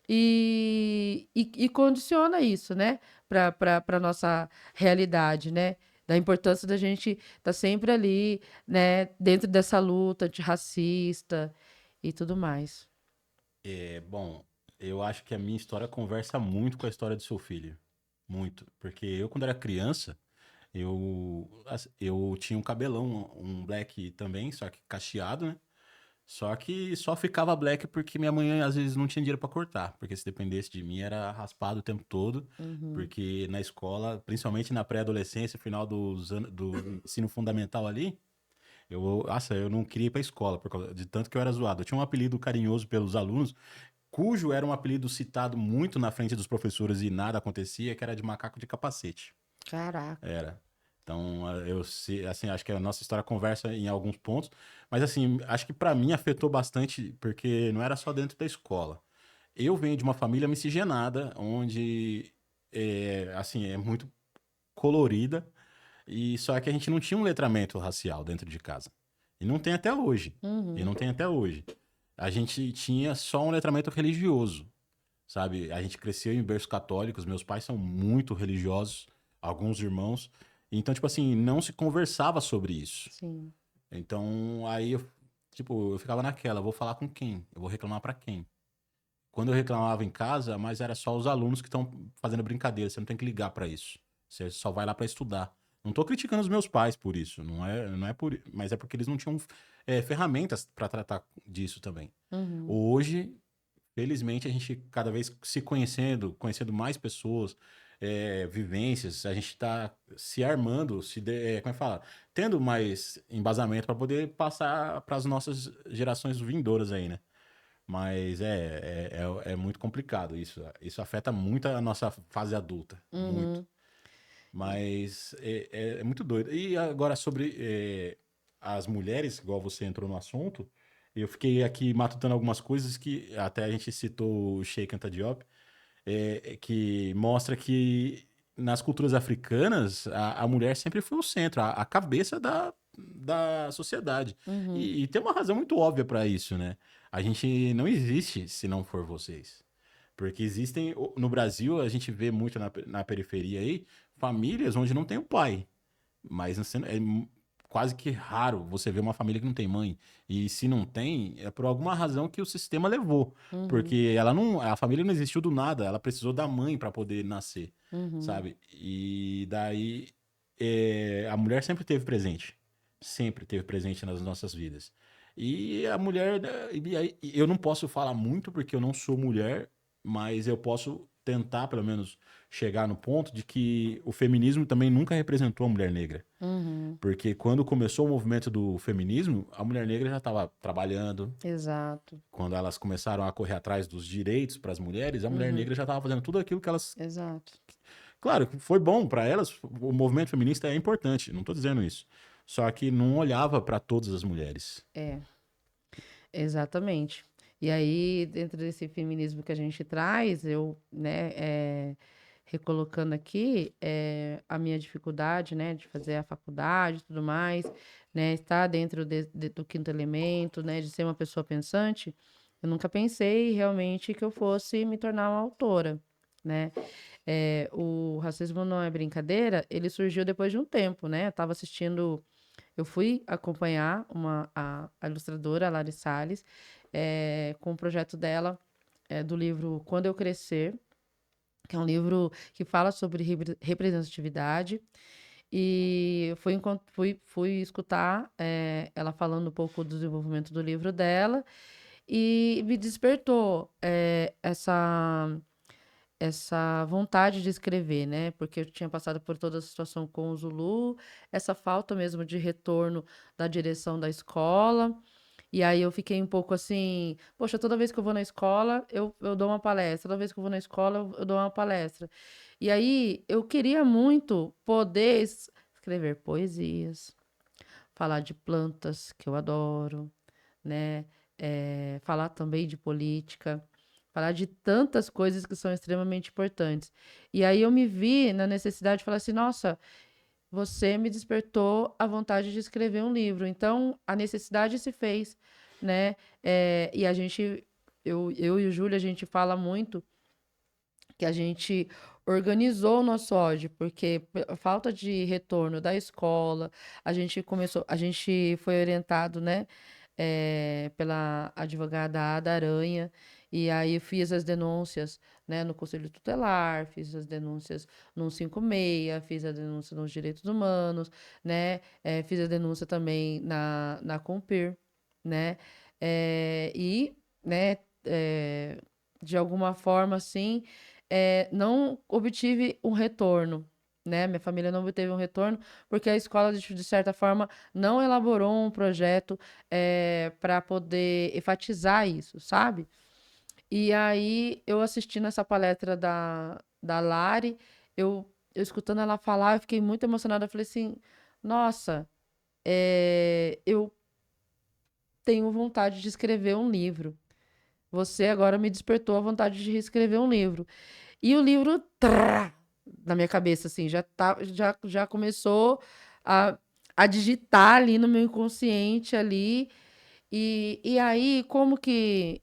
Speaker 2: e condiciona isso, né, para nossa realidade, né? Da importância da gente estar sempre ali, né, dentro dessa luta antirracista e tudo mais.
Speaker 1: Bom, eu acho que a minha história conversa muito com a história do seu filho. Muito. Porque eu, quando era criança, eu tinha um cabelão, um black também, só que cacheado, né? Só que só ficava black porque minha mãe às vezes não tinha dinheiro pra cortar, porque se dependesse de mim era raspado o tempo todo,
Speaker 2: Uhum,
Speaker 1: porque na escola, principalmente na pré-adolescência, final do ensino fundamental ali, eu não queria ir pra escola por causa de tanto que eu era zoado. Eu tinha um apelido carinhoso pelos alunos, cujo era um apelido citado muito na frente dos professores e nada acontecia, que era de macaco de capacete.
Speaker 2: caraca.
Speaker 1: Era. Então, assim, acho que a nossa história conversa em alguns pontos, mas assim, acho que pra mim afetou bastante, porque não era só dentro da escola. Eu venho de uma família miscigenada, onde assim, é muito colorida, e só que a gente não tinha um letramento racial dentro de casa. E não tem até hoje. E
Speaker 2: Uhum,
Speaker 1: não tem até hoje. A gente tinha só um letramento religioso, sabe? A gente cresceu em berços católicos, meus pais são muito religiosos, alguns irmãos. Então, tipo assim, não se conversava sobre isso.
Speaker 2: sim.
Speaker 1: Então, aí eu ficava naquela, vou falar com quem? Eu vou reclamar pra quem? Quando eu reclamava em casa, mas era só os alunos que estão fazendo brincadeira, você não tem que ligar pra isso. Você só vai lá pra estudar. Não tô criticando os meus pais por isso, não é por, mas é porque eles não tinham ferramentas pra tratar disso também.
Speaker 2: Uhum,
Speaker 1: Hoje, felizmente, a gente cada vez se conhecendo mais pessoas, vivências, a gente está se armando, como é que fala? Tendo mais embasamento para poder passar para as nossas gerações vindouras aí, né? Mas é muito complicado isso. Isso afeta muito a nossa fase adulta, muito.
Speaker 2: uhum.
Speaker 1: Mas é muito doido. E agora sobre as mulheres, igual você entrou no assunto, eu fiquei aqui matutando algumas coisas que até a gente citou o Sheikh Anta Diop, que mostra que nas culturas africanas a mulher sempre foi o centro, a cabeça da sociedade.
Speaker 2: Uhum,
Speaker 1: E tem uma razão muito óbvia para isso, né? A gente não existe se não for vocês. Porque existem, no Brasil, a gente vê muito na periferia aí, famílias onde não tem o pai. Mas quase que raro você ver uma família que não tem mãe. E se não tem, é por alguma razão que o sistema levou.
Speaker 2: uhum,
Speaker 1: Porque a família não existiu do nada, ela precisou da mãe para poder nascer,
Speaker 2: uhum.
Speaker 1: sabe? E daí a mulher sempre teve presente. Sempre teve presente nas nossas vidas. E a mulher, né, e aí, eu não posso falar muito porque eu não sou mulher, mas eu posso tentar, pelo menos, chegar no ponto de que o feminismo também nunca representou a mulher negra.
Speaker 2: Uhum,
Speaker 1: Porque quando começou o movimento do feminismo, a mulher negra já estava trabalhando.
Speaker 2: exato.
Speaker 1: Quando elas começaram a correr atrás dos direitos para as mulheres, a mulher
Speaker 2: Uhum,
Speaker 1: negra já estava fazendo tudo aquilo que elas.
Speaker 2: exato.
Speaker 1: Claro, que foi bom para elas, o movimento feminista é importante, não estou dizendo isso. Só que não olhava para todas as mulheres.
Speaker 2: É, exatamente. E aí, dentro desse feminismo que a gente traz, eu, né, recolocando aqui, a minha dificuldade, né, de fazer a faculdade e tudo mais, né, estar dentro do quinto elemento, né, de ser uma pessoa pensante, eu nunca pensei realmente que eu fosse me tornar uma autora, né? O Racismo Não é Brincadeira, ele surgiu depois de um tempo, né? Eu fui acompanhar a ilustradora, a Lari Salles, com o projeto dela, do livro Quando Eu Crescer, que é um livro que fala sobre representatividade. E fui escutar ela falando um pouco do desenvolvimento do livro dela e me despertou essa vontade de escrever, né? Porque eu tinha passado por toda a situação com o Zulu, essa falta mesmo de retorno da direção da escola. E aí eu fiquei um pouco assim, poxa, toda vez que eu vou na escola, eu dou uma palestra, toda vez que eu vou na escola, eu dou uma palestra. E aí eu queria muito poder escrever poesias, falar de plantas, que eu adoro, né? Falar também de política, falar de tantas coisas que são extremamente importantes. E aí eu me vi na necessidade de falar assim, nossa, você me despertou a vontade de escrever um livro. Então, a necessidade se fez, né? E eu e o Júlio, a gente fala muito que a gente organizou o nosso ódio, porque a falta de retorno da escola, a gente foi orientado, né, pela advogada Ada Aranha, e aí eu fiz as denúncias, né, no Conselho Tutelar, fiz as denúncias no 156, fiz a denúncia nos direitos humanos, né, fiz a denúncia também na Compir, né, e, né, de alguma forma, assim, não obtive um retorno, né? Minha família não obteve um retorno porque a escola, de certa forma, não elaborou um projeto para poder enfatizar isso, sabe? E aí, eu assistindo essa palestra da Lari, eu escutando ela falar, eu fiquei muito emocionada. Eu falei assim, nossa, eu tenho vontade de escrever um livro. Você agora me despertou a vontade de escrever um livro. E o livro, na minha cabeça, assim, já começou a, a digitar ali no meu inconsciente ali. E aí, como que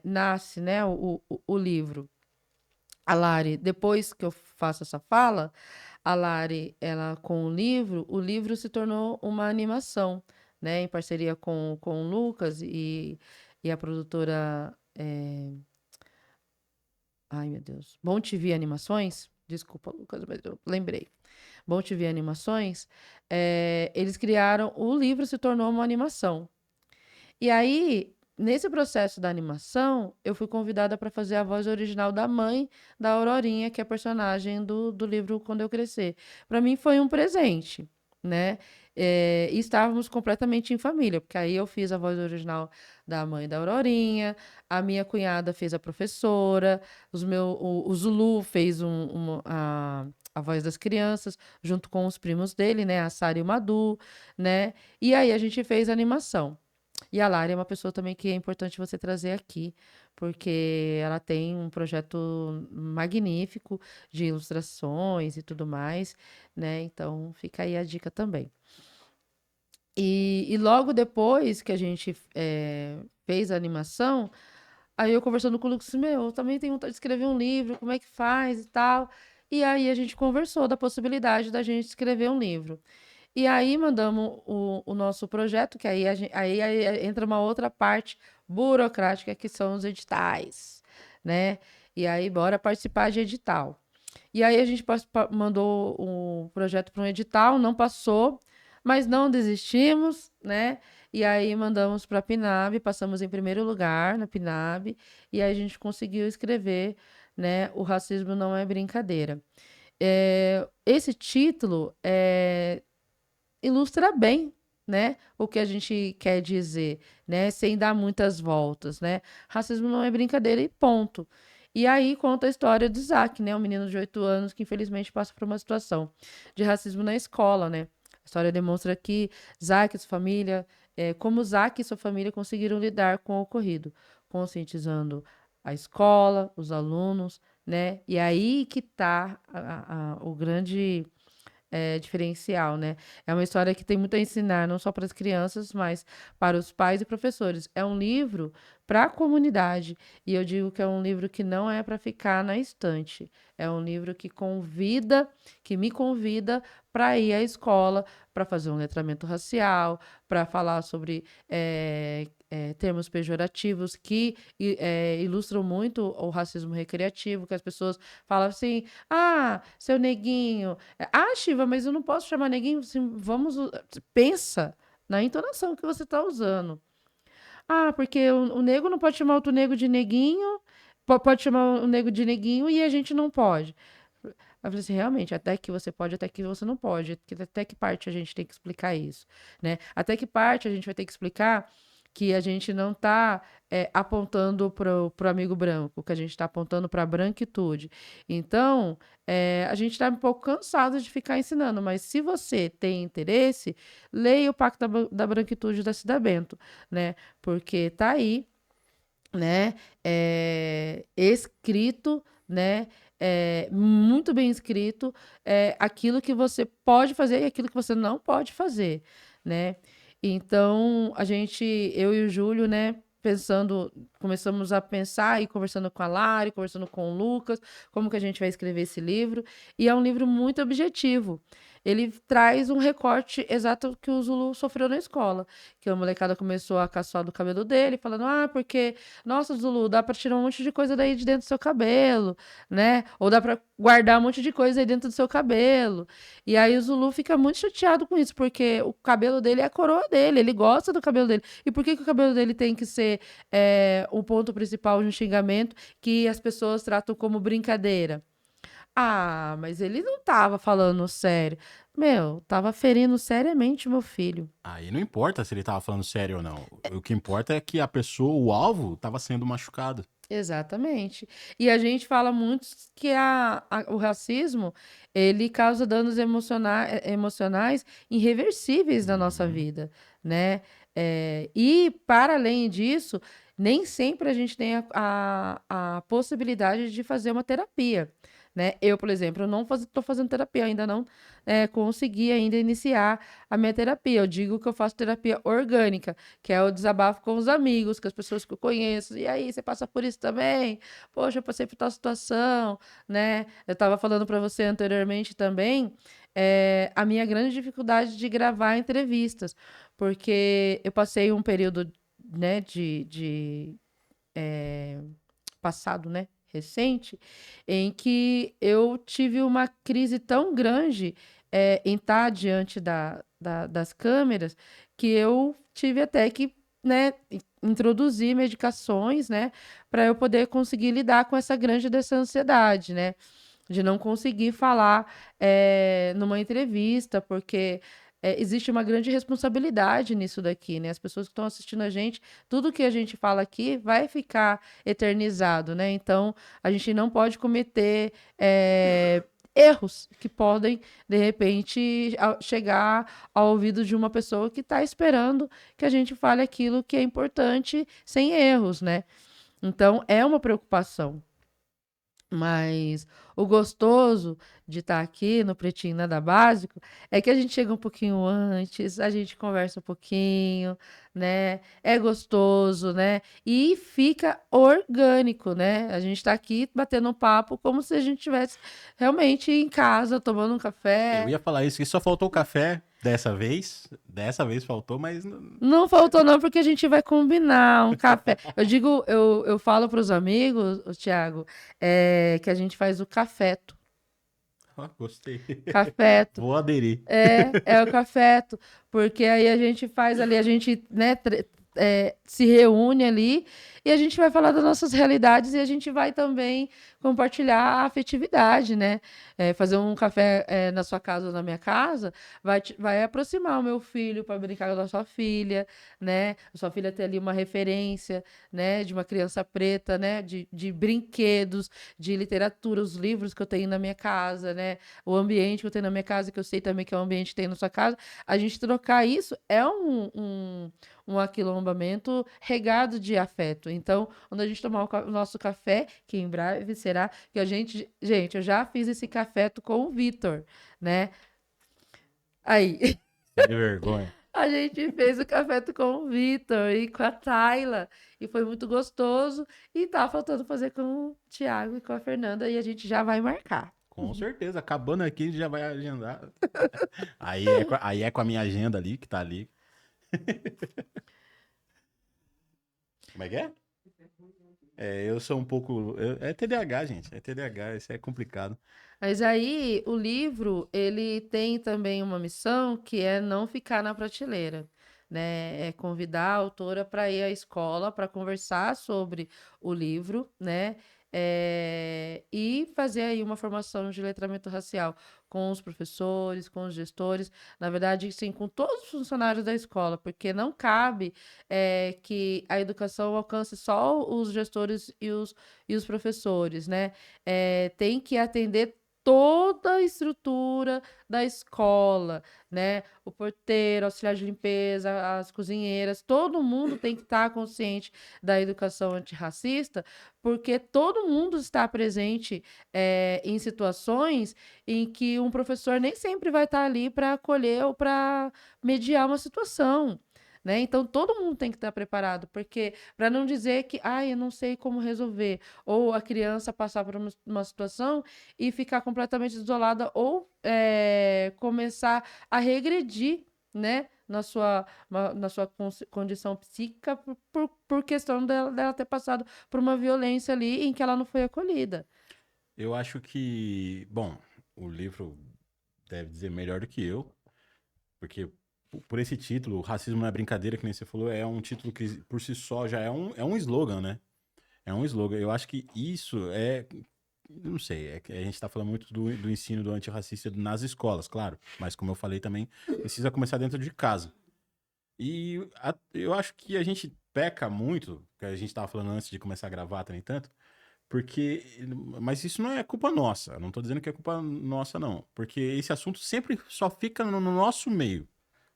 Speaker 2: nasce, né, o livro? A Lari, depois que eu faço essa fala, a Lari, ela com o livro se tornou uma animação, né, em parceria com o Lucas e a produtora. Ai, meu Deus. Bom TV Animações. Desculpa, Lucas, mas eu lembrei. Bom TV Animações. Eles criaram. O livro se tornou uma animação. E aí, nesse processo da animação, eu fui convidada para fazer a voz original da mãe da Aurorinha, que é a personagem do livro Quando Eu Crescer. Para mim foi um presente, né? E estávamos completamente em família, porque aí eu fiz a voz original da mãe da Aurorinha, a minha cunhada fez a professora, o Zulu fez a voz das crianças, junto com os primos dele, né? A Sara e o Madu, né? E aí a gente fez a animação. E a Lari é uma pessoa também que é importante você trazer aqui, porque ela tem um projeto magnífico de ilustrações e tudo mais, né? Então fica aí a dica também. E logo depois que a gente fez a animação, aí eu conversando com o Lucas, meu, eu também tenho vontade de escrever um livro, como é que faz e tal. E aí a gente conversou da possibilidade da gente escrever um livro. E aí mandamos o nosso projeto, que aí entra uma outra parte burocrática, que são os editais, né? E aí, bora participar de edital. E aí a gente mandou o projeto para um edital, não passou, mas não desistimos, né? E aí mandamos para a PNAB, passamos em primeiro lugar na PNAB, e aí a gente conseguiu escrever, né? O racismo não é brincadeira. Esse título ilustra bem, né, o que a gente quer dizer, né, sem dar muitas voltas, né? Racismo não é brincadeira e ponto. E aí conta a história de Isaac, né, um menino de 8 anos que infelizmente passa por uma situação de racismo na escola, né? A história demonstra que Isaac e sua família, como Isaac e sua família conseguiram lidar com o ocorrido, conscientizando a escola, os alunos, né? E aí que tá o grande diferencial, né? É uma história que tem muito a ensinar, não só para as crianças, mas para os pais e professores. É um livro para a comunidade. E eu digo que é um livro que não é para ficar na estante. É um livro que me convida para ir à escola, para fazer um letramento racial, para falar sobre termos pejorativos que ilustram muito o racismo recreativo, que as pessoas falam assim, ah, seu neguinho, ah, Shiva, mas eu não posso chamar neguinho, assim, pensa na entonação que você está usando. Ah, porque o nego não pode chamar outro nego de neguinho, pode chamar o nego de neguinho e a gente não pode. Eu falei assim, realmente, até que você pode, até que você não pode. Até que parte a gente tem que explicar isso, né? Até que parte a gente vai ter que explicar que a gente não está apontando para o amigo branco, que a gente está apontando para a branquitude. Então, a gente está um pouco cansado de ficar ensinando, mas se você tem interesse, leia o Pacto da Branquitude da Cida Bento, né? Porque tá aí, né? Escrito, né? Muito bem escrito, aquilo que você pode fazer e aquilo que você não pode fazer, né? Então, eu e o Júlio, né, começamos a pensar e conversando com a Lari, conversando com o Lucas, como que a gente vai escrever esse livro, e é um livro muito objetivo. Ele traz um recorte exato que o Zulu sofreu na escola, que a molecada começou a caçar do cabelo dele, falando, porque nossa, Zulu, dá pra tirar um monte de coisa daí de dentro do seu cabelo, né? Ou dá pra guardar um monte de coisa aí dentro do seu cabelo. E aí o Zulu fica muito chateado com isso, porque o cabelo dele é a coroa dele, ele gosta do cabelo dele. E por que o cabelo dele tem que ser o ponto principal de um xingamento que as pessoas tratam como brincadeira? Ah, mas ele não tava falando sério. Meu, tava ferindo seriamente meu filho.
Speaker 1: Aí não importa se ele tava falando sério ou não. O que importa é que a pessoa, o alvo, tava sendo machucado.
Speaker 2: Exatamente. E a gente fala muito que o racismo, ele causa danos emocionais irreversíveis na nossa
Speaker 1: Uhum.
Speaker 2: vida, né? E, para além disso, nem sempre a gente tem a possibilidade de fazer uma terapia, né? Eu, por exemplo, não estou fazendo terapia, ainda não consegui ainda iniciar a minha terapia. Eu digo que eu faço terapia orgânica, que é o desabafo com os amigos, com as pessoas que eu conheço. E aí, você passa por isso também? Poxa, eu passei por tal situação, né? Eu estava falando para você anteriormente também, a minha grande dificuldade de gravar entrevistas, porque eu passei um período, né, passado, né, recente, em que eu tive uma crise tão grande em estar diante das câmeras que eu tive até que, né, introduzir medicações, né, para eu poder conseguir lidar com essa grande dessa ansiedade, né, de não conseguir falar numa entrevista, porque existe uma grande responsabilidade nisso daqui, né? As pessoas que estão assistindo a gente, tudo que a gente fala aqui vai ficar eternizado, né? Então, a gente não pode cometer erros que podem, de repente, chegar ao ouvido de uma pessoa que está esperando que a gente fale aquilo que é importante sem erros, né? Então, é uma preocupação. Mas o gostoso de estar aqui no Pretinho Nada Básico é que a gente chega um pouquinho antes, a gente conversa um pouquinho, né? É gostoso, né? E fica orgânico, né? A gente está aqui batendo um papo como se a gente estivesse realmente em casa, tomando um
Speaker 1: Eu
Speaker 2: café.
Speaker 1: ia falar isso, que só faltou o café dessa vez. Dessa vez faltou, mas.
Speaker 2: Não faltou não, porque a gente vai combinar um café. Eu falo para os amigos, o Thiago, que a gente faz o cafeto.
Speaker 1: Ó, gostei.
Speaker 2: Cafeto.
Speaker 1: Vou aderir.
Speaker 2: É o cafeto, porque aí a gente faz ali, a gente, né, se reúne ali e a gente vai falar das nossas realidades e a gente vai também compartilhar a afetividade, né? Fazer um café na sua casa ou na minha casa vai aproximar o meu filho para brincar com a sua filha, né? A sua filha ter ali uma referência, né, de uma criança preta, né, de brinquedos, de literatura, os livros que eu tenho na minha casa, né? O ambiente que eu tenho na minha casa, que eu sei também que é o ambiente que tem na sua casa, a gente trocar isso é um aquilombamento regado de afeto. Então, quando a gente tomar o nosso café, que em breve será, que a gente, eu já fiz esse café com o Vitor, né? Aí,
Speaker 1: Sem vergonha.
Speaker 2: a gente fez o café com o Vitor e com a Tayla, e foi muito gostoso, e tá faltando fazer com o Thiago e com a Fernanda, e a gente já vai marcar.
Speaker 1: Com certeza. Acabando aqui, a gente já vai agendar. Aí é com a minha agenda ali, que tá ali. Como é que é? É, eu sou um pouco. É TDAH, gente. É TDAH, isso é complicado.
Speaker 2: Mas aí, o livro, ele tem também uma missão que é não ficar na prateleira, né? É convidar a autora para ir à escola para conversar sobre o livro, né? E fazer aí uma formação de letramento racial com os professores, com os gestores, na verdade, sim, com todos os funcionários da escola, porque não cabe que a educação alcance só os gestores e os professores, né? Tem que atender toda a estrutura da escola, né? O porteiro, auxiliar de limpeza, as cozinheiras, todo mundo tem que estar consciente da educação antirracista, porque todo mundo está presente em situações em que um professor nem sempre vai estar ali para acolher ou para mediar uma situação. Né? Então, todo mundo tem que estar preparado, porque para não dizer que, eu não sei como resolver, ou a criança passar por uma situação e ficar completamente isolada, ou começar a regredir, né, na sua condição psíquica por questão dela ter passado por uma violência ali em que ela não foi acolhida.
Speaker 1: Eu acho que. Bom, o livro deve dizer melhor do que eu, porque por esse título, Racismo não é brincadeira, que nem você falou, é um título que por si só já é um slogan, né? É um slogan. Eu acho que isso é. Não sei, é que a gente está falando muito do ensino do antirracista nas escolas, claro. Mas como eu falei também, precisa começar dentro de casa. E eu acho que a gente peca muito, que a gente estava falando antes de começar a gravar também tanto, porque. Mas isso não é culpa nossa. Não estou dizendo que é culpa nossa, não. Porque esse assunto sempre só fica no nosso meio.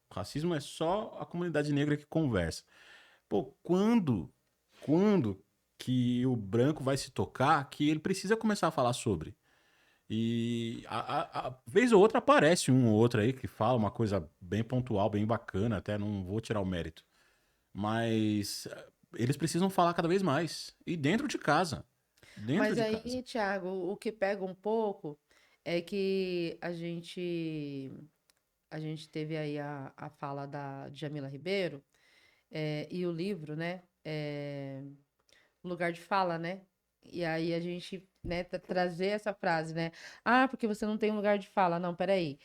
Speaker 1: O racismo é só a comunidade negra que conversa. Pô, quando que o branco vai se tocar que ele precisa começar a falar sobre? E vez ou outra aparece um ou outro aí que fala uma coisa bem pontual, bem bacana, até não vou tirar o mérito. Mas eles precisam falar cada vez mais. E dentro de casa. Dentro
Speaker 2: Mas
Speaker 1: de casa.
Speaker 2: aí, Thiago, o que pega um pouco é que a gente teve aí a fala da Djamila Ribeiro, e o livro, né? Lugar de fala, né? E aí a gente, né, trazer essa frase, né? Ah, porque você não tem um lugar de fala. Não, peraí.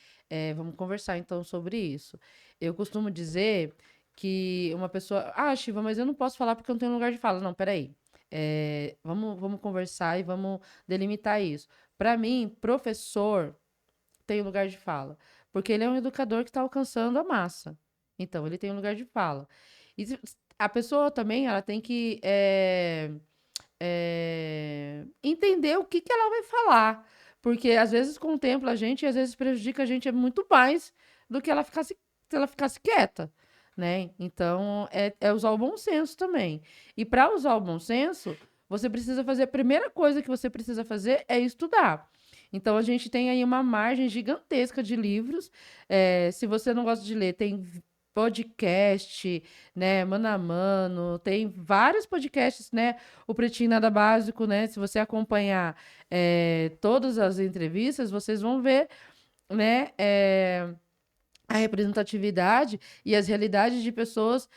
Speaker 2: Vamos conversar então sobre isso. Eu costumo dizer que uma pessoa, Shiva, mas eu não posso falar porque eu não tenho lugar de fala. Não, peraí. Vamos conversar e vamos delimitar isso. Para mim, professor tem lugar de fala, porque ele é um educador que está alcançando a massa. Então, ele tem um lugar de fala. E a pessoa também, ela tem que entender o que ela vai falar. Porque às vezes contempla a gente e às vezes prejudica a gente muito mais do que se ela ficasse quieta. Né? Então, é usar o bom senso também. E para usar o bom senso, você precisa fazer. A primeira coisa que você precisa fazer é estudar. Então, a gente tem aí uma margem gigantesca de livros. Se você não gosta de ler, tem podcast, né, mano a mano, tem vários podcasts, né, o Pretinho Nada Básico, né, se você acompanhar todas as entrevistas, vocês vão ver, né, a representatividade e as realidades de pessoas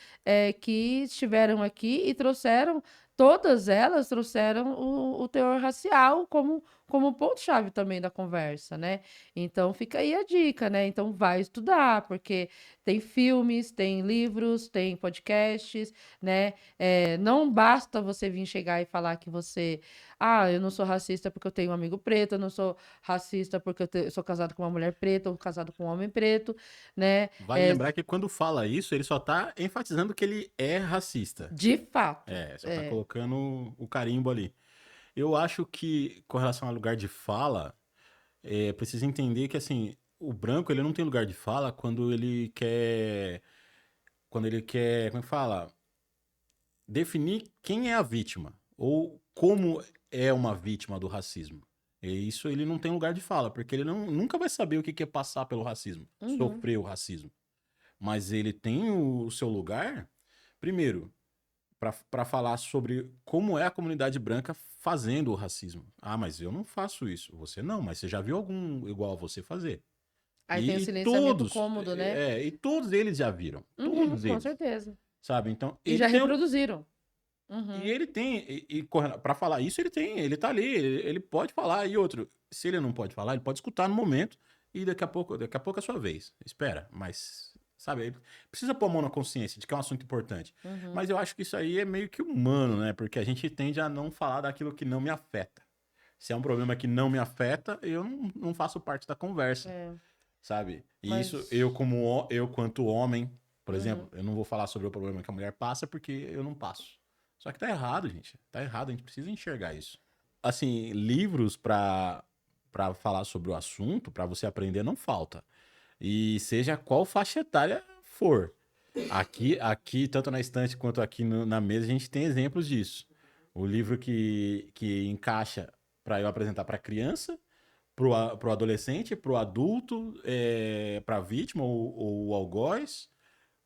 Speaker 2: que estiveram aqui e trouxeram, todas elas trouxeram o teor racial como ponto-chave também da conversa, né? Então fica aí a dica, né? Então vai estudar, porque tem filmes, tem livros, tem podcasts, né? Não basta você vir chegar e falar que eu não sou racista porque eu tenho um amigo preto, eu não sou racista porque eu sou casado com uma mulher preta ou casado com um homem preto, né?
Speaker 1: Vale lembrar que quando fala isso, ele só tá enfatizando que ele é racista.
Speaker 2: De fato.
Speaker 1: Só tá colocando o carimbo ali. Eu acho que, com relação ao lugar de fala, precisa entender que, assim, o branco, ele não tem lugar de fala quando ele quer, como é que fala? definir quem é a vítima ou como é uma vítima do racismo. E isso ele não tem lugar de fala, porque ele nunca vai saber o que é passar pelo racismo,
Speaker 2: Uhum.
Speaker 1: sofrer o racismo. Mas ele tem o seu lugar, primeiro, para falar sobre como é a comunidade branca fazendo o racismo. Ah, mas eu não faço isso. Você não, mas você já viu algum igual a você fazer?
Speaker 2: Aí tem o
Speaker 1: E
Speaker 2: silenciamento
Speaker 1: todos,
Speaker 2: cômodo, né?
Speaker 1: e todos eles já viram.
Speaker 2: Uhum,
Speaker 1: Todos
Speaker 2: com
Speaker 1: eles,
Speaker 2: certeza.
Speaker 1: sabe? Então,
Speaker 2: E
Speaker 1: ele
Speaker 2: já
Speaker 1: tem
Speaker 2: reproduziram.
Speaker 1: e
Speaker 2: Uhum.
Speaker 1: ele tem, para falar isso, ele tá ali, ele pode falar. E outro, se ele não pode falar, ele pode escutar no momento e daqui a pouco é a sua vez. Espera, mas, sabe, ele precisa pôr a mão na consciência de que é um assunto importante.
Speaker 2: Uhum.
Speaker 1: Mas eu acho que isso aí é meio que humano, né? Porque a gente tende a não falar daquilo que não me afeta. Se é um problema que não me afeta, eu não faço parte da conversa,
Speaker 2: É,
Speaker 1: sabe? E isso,
Speaker 2: mas.
Speaker 1: eu quanto homem, por exemplo,
Speaker 2: Uhum.
Speaker 1: eu não vou falar sobre o problema que a mulher passa porque eu não passo. Só que tá errado, gente. Tá errado, a gente precisa enxergar isso. Assim, livros para falar sobre o assunto, para você aprender, não falta. E seja qual faixa etária for. Aqui tanto na estante quanto aqui na mesa, a gente tem exemplos disso. O livro que encaixa para eu apresentar para criança, pro adolescente, pro adulto, pra vítima ou algoz,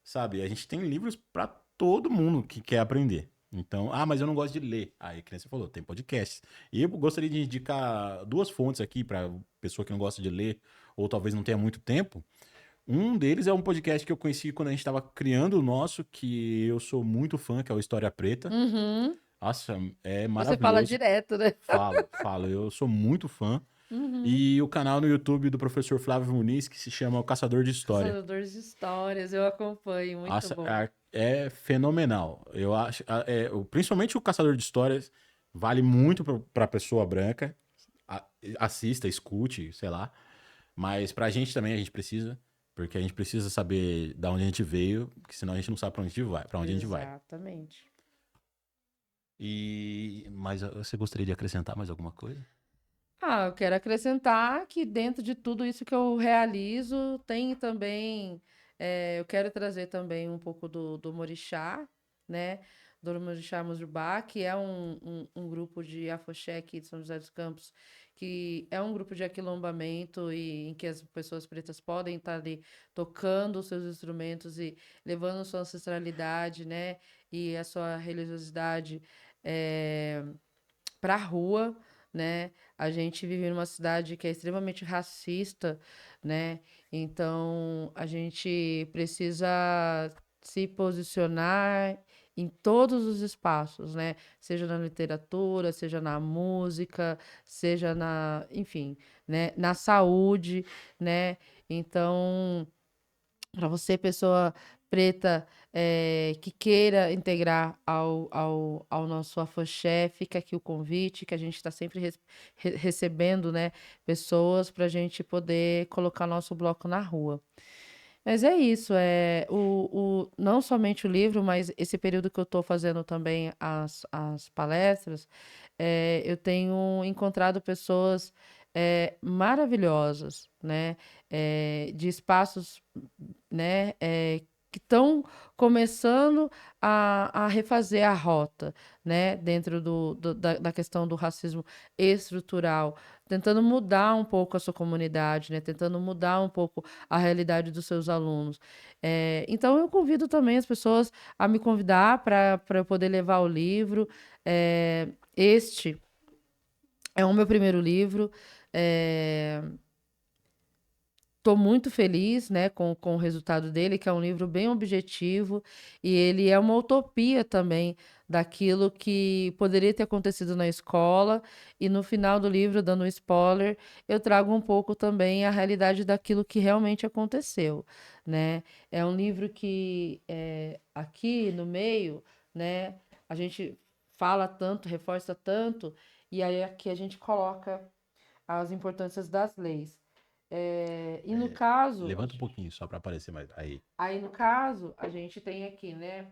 Speaker 1: sabe? A gente tem livros para todo mundo que quer aprender. Então, mas eu não gosto de ler. Aí, que nem você falou, tem podcast. E eu gostaria de indicar duas fontes aqui para pessoa que não gosta de ler ou talvez não tenha muito tempo. Um deles é um podcast que eu conheci quando a gente estava criando o nosso, que eu sou muito fã, que é o História Preta.
Speaker 2: Uhum.
Speaker 1: Nossa, é
Speaker 2: Você fala
Speaker 1: maravilhoso.
Speaker 2: direto, né?
Speaker 1: Falo, eu sou muito fã.
Speaker 2: Uhum.
Speaker 1: E o canal no YouTube do professor Flávio Muniz, que se chama O Caçador de História.
Speaker 2: Caçador de histórias, eu acompanho, muito
Speaker 1: Nossa,
Speaker 2: bom.
Speaker 1: é fenomenal. Eu acho, principalmente o Caçador de Histórias, vale muito para pessoa branca. Assista, escute, sei lá. Mas pra gente também a gente precisa, porque a gente precisa saber da onde a gente veio, porque senão a gente não sabe para onde a gente vai, para onde a gente vai.
Speaker 2: Exatamente.
Speaker 1: Mas você gostaria de acrescentar mais alguma coisa?
Speaker 2: Eu quero acrescentar que dentro de tudo isso que eu realizo, tem também, eu quero trazer também um pouco do Morixá, né? Do Morixá Muzubá, que é um grupo de afoxé aqui de São José dos Campos, que é um grupo de aquilombamento e em que as pessoas pretas podem estar ali tocando os seus instrumentos e levando sua ancestralidade, né? E a sua religiosidade para a rua, né? A gente vive numa cidade que é extremamente racista, né? Então a gente precisa se posicionar em todos os espaços, né? Seja na literatura, seja na música, seja enfim, né? Na saúde, né? Então para você, pessoa preta, que queira integrar ao nosso afoxé, fica aqui o convite, que a gente está sempre recebendo, né, pessoas para a gente poder colocar nosso bloco na rua. Mas é isso, não somente o livro, mas esse período que eu estou fazendo também as palestras, eu tenho encontrado pessoas maravilhosas, né? De espaços, né? Que estão começando a refazer a rota, né? Dentro da questão do racismo estrutural, tentando mudar um pouco a sua comunidade, né? Tentando mudar um pouco a realidade dos seus alunos. Então, eu convido também as pessoas a me convidar para eu poder levar o livro. Este é o meu primeiro livro. Estou muito feliz, né, com o resultado dele, que é um livro bem objetivo e ele é uma utopia também daquilo que poderia ter acontecido na escola. E no final do livro, dando um spoiler, eu trago um pouco também a realidade daquilo que realmente aconteceu, né? É um livro que aqui no meio, né, a gente fala tanto, reforça tanto, e aí aqui a gente coloca as importâncias das leis. E no caso,
Speaker 1: Levanta um pouquinho só para aparecer mais.
Speaker 2: aí no caso, a gente tem aqui, né,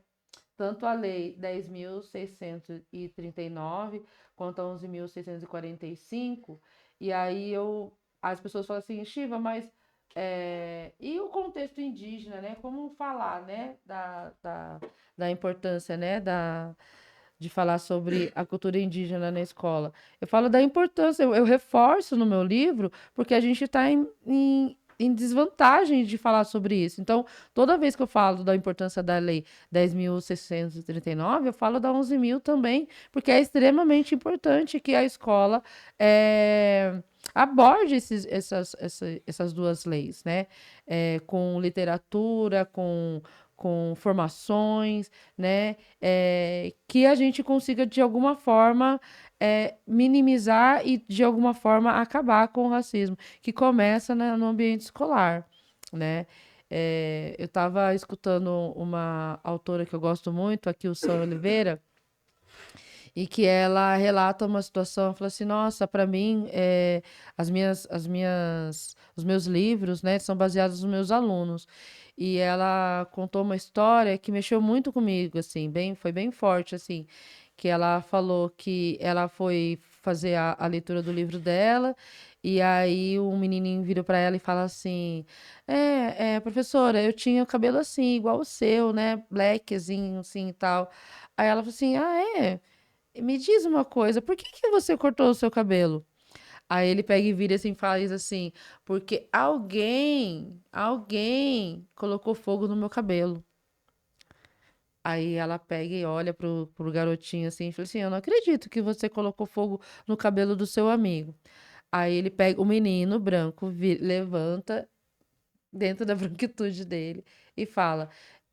Speaker 2: tanto a lei 10.639 quanto a 11.645, e aí as pessoas falam assim, Shiva, mas E o contexto indígena, né? Como falar, né? Da importância, né? De falar sobre a cultura indígena na escola. Eu falo da importância, eu reforço no meu livro, porque a gente está em desvantagem de falar sobre isso. Então, toda vez que eu falo da importância da Lei 10.639, eu falo da 11.000 também, porque é extremamente importante que a escola aborde essas duas leis, né? Com literatura, com formações, né? Que a gente consiga, de alguma forma, minimizar e, de alguma forma, acabar com o racismo, que começa no ambiente escolar, né? Eu estava escutando uma autora que eu gosto muito, aqui, o Sam Oliveira, e que ela relata uma situação, fala assim, nossa, para mim, os meus livros, né, são baseados nos meus alunos. E ela contou uma história que mexeu muito comigo, assim, foi bem forte, assim, que ela falou que ela foi fazer a leitura do livro dela, e aí um menininho virou para ela e fala assim, professora, eu tinha o cabelo assim, igual o seu, né, blackzinho, assim, e tal. Aí ela falou assim, me diz uma coisa, por que você cortou o seu cabelo? Aí ele pega e vira assim, faz assim, porque alguém colocou fogo no meu cabelo. Aí ela pega e olha pro garotinho assim, e fala assim, eu não acredito que você colocou fogo no cabelo do seu amigo. Aí ele pega o menino branco, levanta dentro da branquitude dele e fala,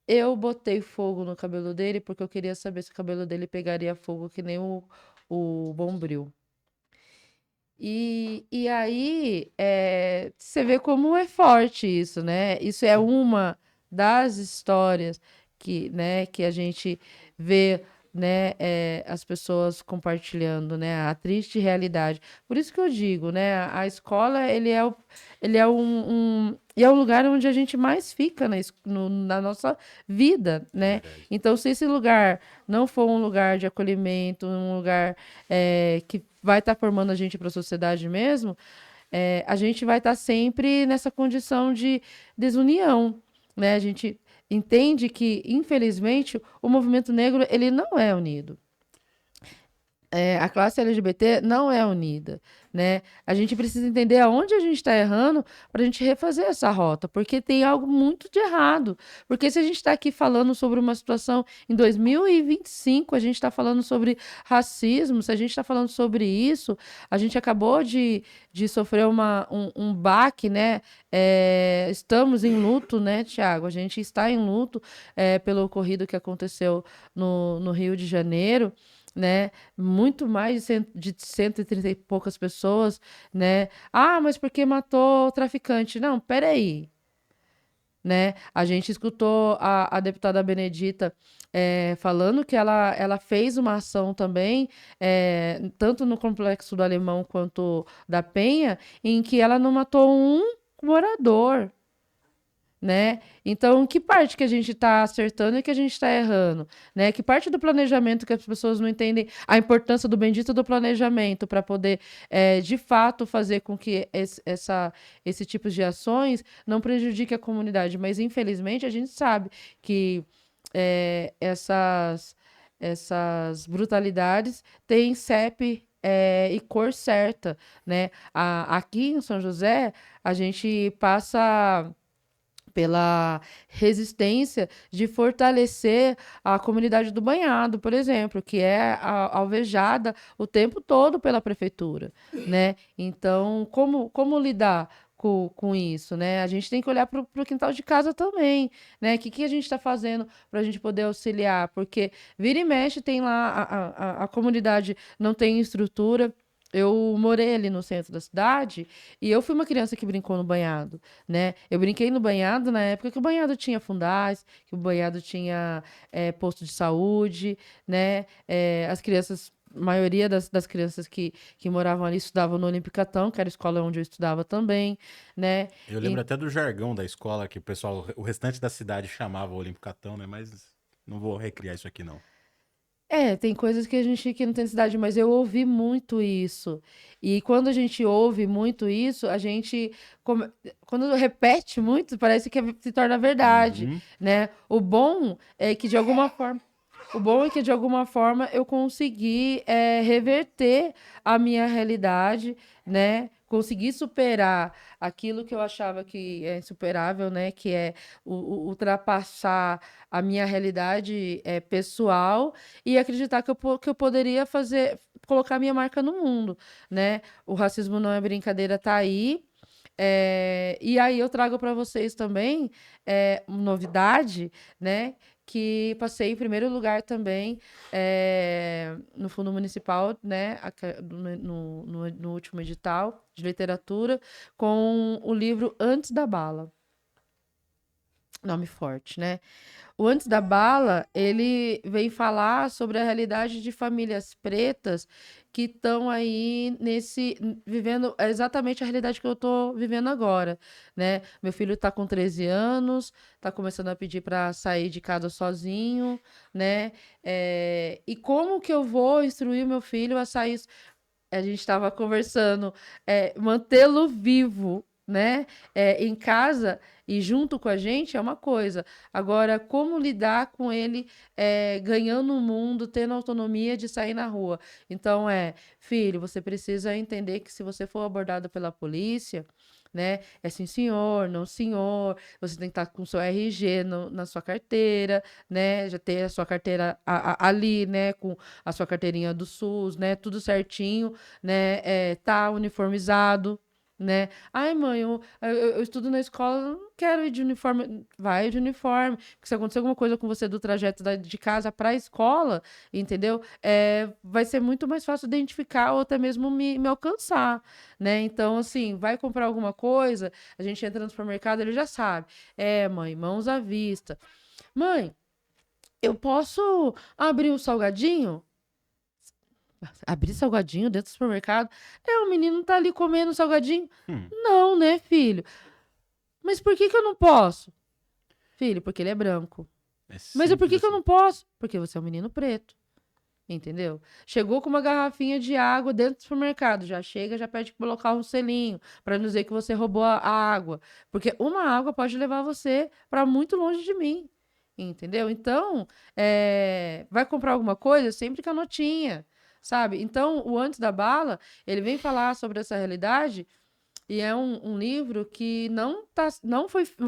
Speaker 2: eu botei fogo no cabelo dele porque eu queria saber se o cabelo dele pegaria fogo que nem o Bombril. E aí, você vê como é forte isso, né? Isso é uma das histórias que a gente vê, né, as pessoas compartilhando, né, a triste realidade. Por isso que eu digo, né, a escola, é um lugar onde a gente mais fica na nossa vida, né?
Speaker 1: Verdade.
Speaker 2: Então, se esse lugar não for um lugar de acolhimento, um lugar que vai estar formando a gente para a sociedade mesmo, a gente vai estar sempre nessa condição de desunião, né? A gente entende que, infelizmente, o movimento negro ele não é unido. A classe LGBT não é unida, né? A gente precisa entender aonde a gente está errando para a gente refazer essa rota, porque tem algo muito de errado. Porque se a gente está aqui falando sobre uma situação em 2025, a gente está falando sobre racismo, se a gente está falando sobre isso, a gente acabou de sofrer um baque, né? Estamos em luto, né, Tiago? A gente está em luto pelo ocorrido que aconteceu no Rio de Janeiro, né? Muito mais de 130 e poucas pessoas, né? Ah, mas por que matou o traficante? Não, peraí, né? A gente escutou a deputada Benedita falando que ela fez uma ação também, tanto no Complexo do Alemão quanto da Penha, em que ela não matou um morador, né? Então, que parte que a gente está acertando e que a gente está errando, né? Que parte do planejamento que as pessoas não entendem a importância do bendito do planejamento para poder, de fato, fazer com que esse tipo de ações não prejudique a comunidade. Mas, infelizmente, a gente sabe que essas brutalidades têm CEP e cor certa, né? Aqui em São José, a gente passa pela resistência de fortalecer a comunidade do Banhado, por exemplo, que é alvejada o tempo todo pela prefeitura, né? Então, como lidar com isso, né? A gente tem que olhar para o quintal de casa também, né? O que a gente está fazendo para a gente poder auxiliar? Porque vira e mexe tem lá, a comunidade não tem estrutura. Eu morei ali no centro da cidade e eu fui uma criança que brincou no banhado, né? Eu brinquei no banhado na época que o banhado tinha fundais, que o banhado tinha posto de saúde, né? As crianças, a maioria das crianças que moravam ali estudavam no Olimpicatão, que era a escola onde eu estudava também, né?
Speaker 1: Eu lembro
Speaker 2: E
Speaker 1: até do jargão da escola que o pessoal, o restante da cidade chamava Olímpico Catão, né? Mas não vou recriar isso aqui, não.
Speaker 2: Tem coisas que a gente que não tem necessidade, mas eu ouvi muito isso. E quando a gente ouve muito isso, a gente, quando repete muito, parece que se torna verdade,
Speaker 1: Uhum.
Speaker 2: né? O bom é que de alguma forma eu consegui reverter a minha realidade, né? Consegui superar aquilo que eu achava que é insuperável, né? Que é ultrapassar a minha realidade pessoal e acreditar que eu poderia colocar minha marca no mundo, né? O racismo não é brincadeira, tá aí. E aí eu trago para vocês também uma novidade, né? Que passei em primeiro lugar também no Fundo Municipal, né? No último edital de literatura, com o livro Antes da Bala. Nome forte, né? O Antes da Bala, ele vem falar sobre a realidade de famílias pretas que estão aí vivendo exatamente a realidade que eu estou vivendo agora, né? Meu filho está com 13 anos, está começando a pedir para sair de casa sozinho, né? E como que eu vou instruir meu filho a sair? A gente estava conversando, mantê-lo vivo, né? Em casa e junto com a gente é uma coisa. Agora, como lidar com ele ganhando o mundo, tendo autonomia de sair na rua? Então, filho, você precisa entender que se você for abordado pela polícia, né? É sim, senhor, não, senhor. Você tem que estar com o seu RG na sua carteira, né? Já ter a sua carteira ali, né? Com a sua carteirinha do SUS, né? Tudo certinho, né? Tá uniformizado, né? Ai, mãe, eu estudo na escola, eu não quero ir de uniforme. Vai de uniforme. Porque se acontecer alguma coisa com você do trajeto de casa para a escola, entendeu? Vai ser muito mais fácil identificar ou até mesmo me alcançar, né? Então, assim, vai comprar alguma coisa, a gente entra no supermercado, ele já sabe. Mãe, mãos à vista. Mãe, eu posso abrir um salgadinho? Abrir salgadinho dentro do supermercado? O menino tá ali comendo salgadinho.
Speaker 1: Hum.
Speaker 2: Não, né, filho? Mas por que que eu não posso? Filho, porque ele é branco.
Speaker 1: É
Speaker 2: Mas por
Speaker 1: simples
Speaker 2: que que eu
Speaker 1: assim.
Speaker 2: não posso? Porque você é um menino preto. Entendeu? Chegou com uma garrafinha de água dentro do supermercado, já chega, já pede para colocar um selinho, para não dizer que você roubou a água, porque uma água pode levar você para muito longe de mim, entendeu? Então, vai comprar alguma coisa sempre com a notinha, sabe? Então, o Antes da Bala, ele vem falar sobre essa realidade e é um livro que não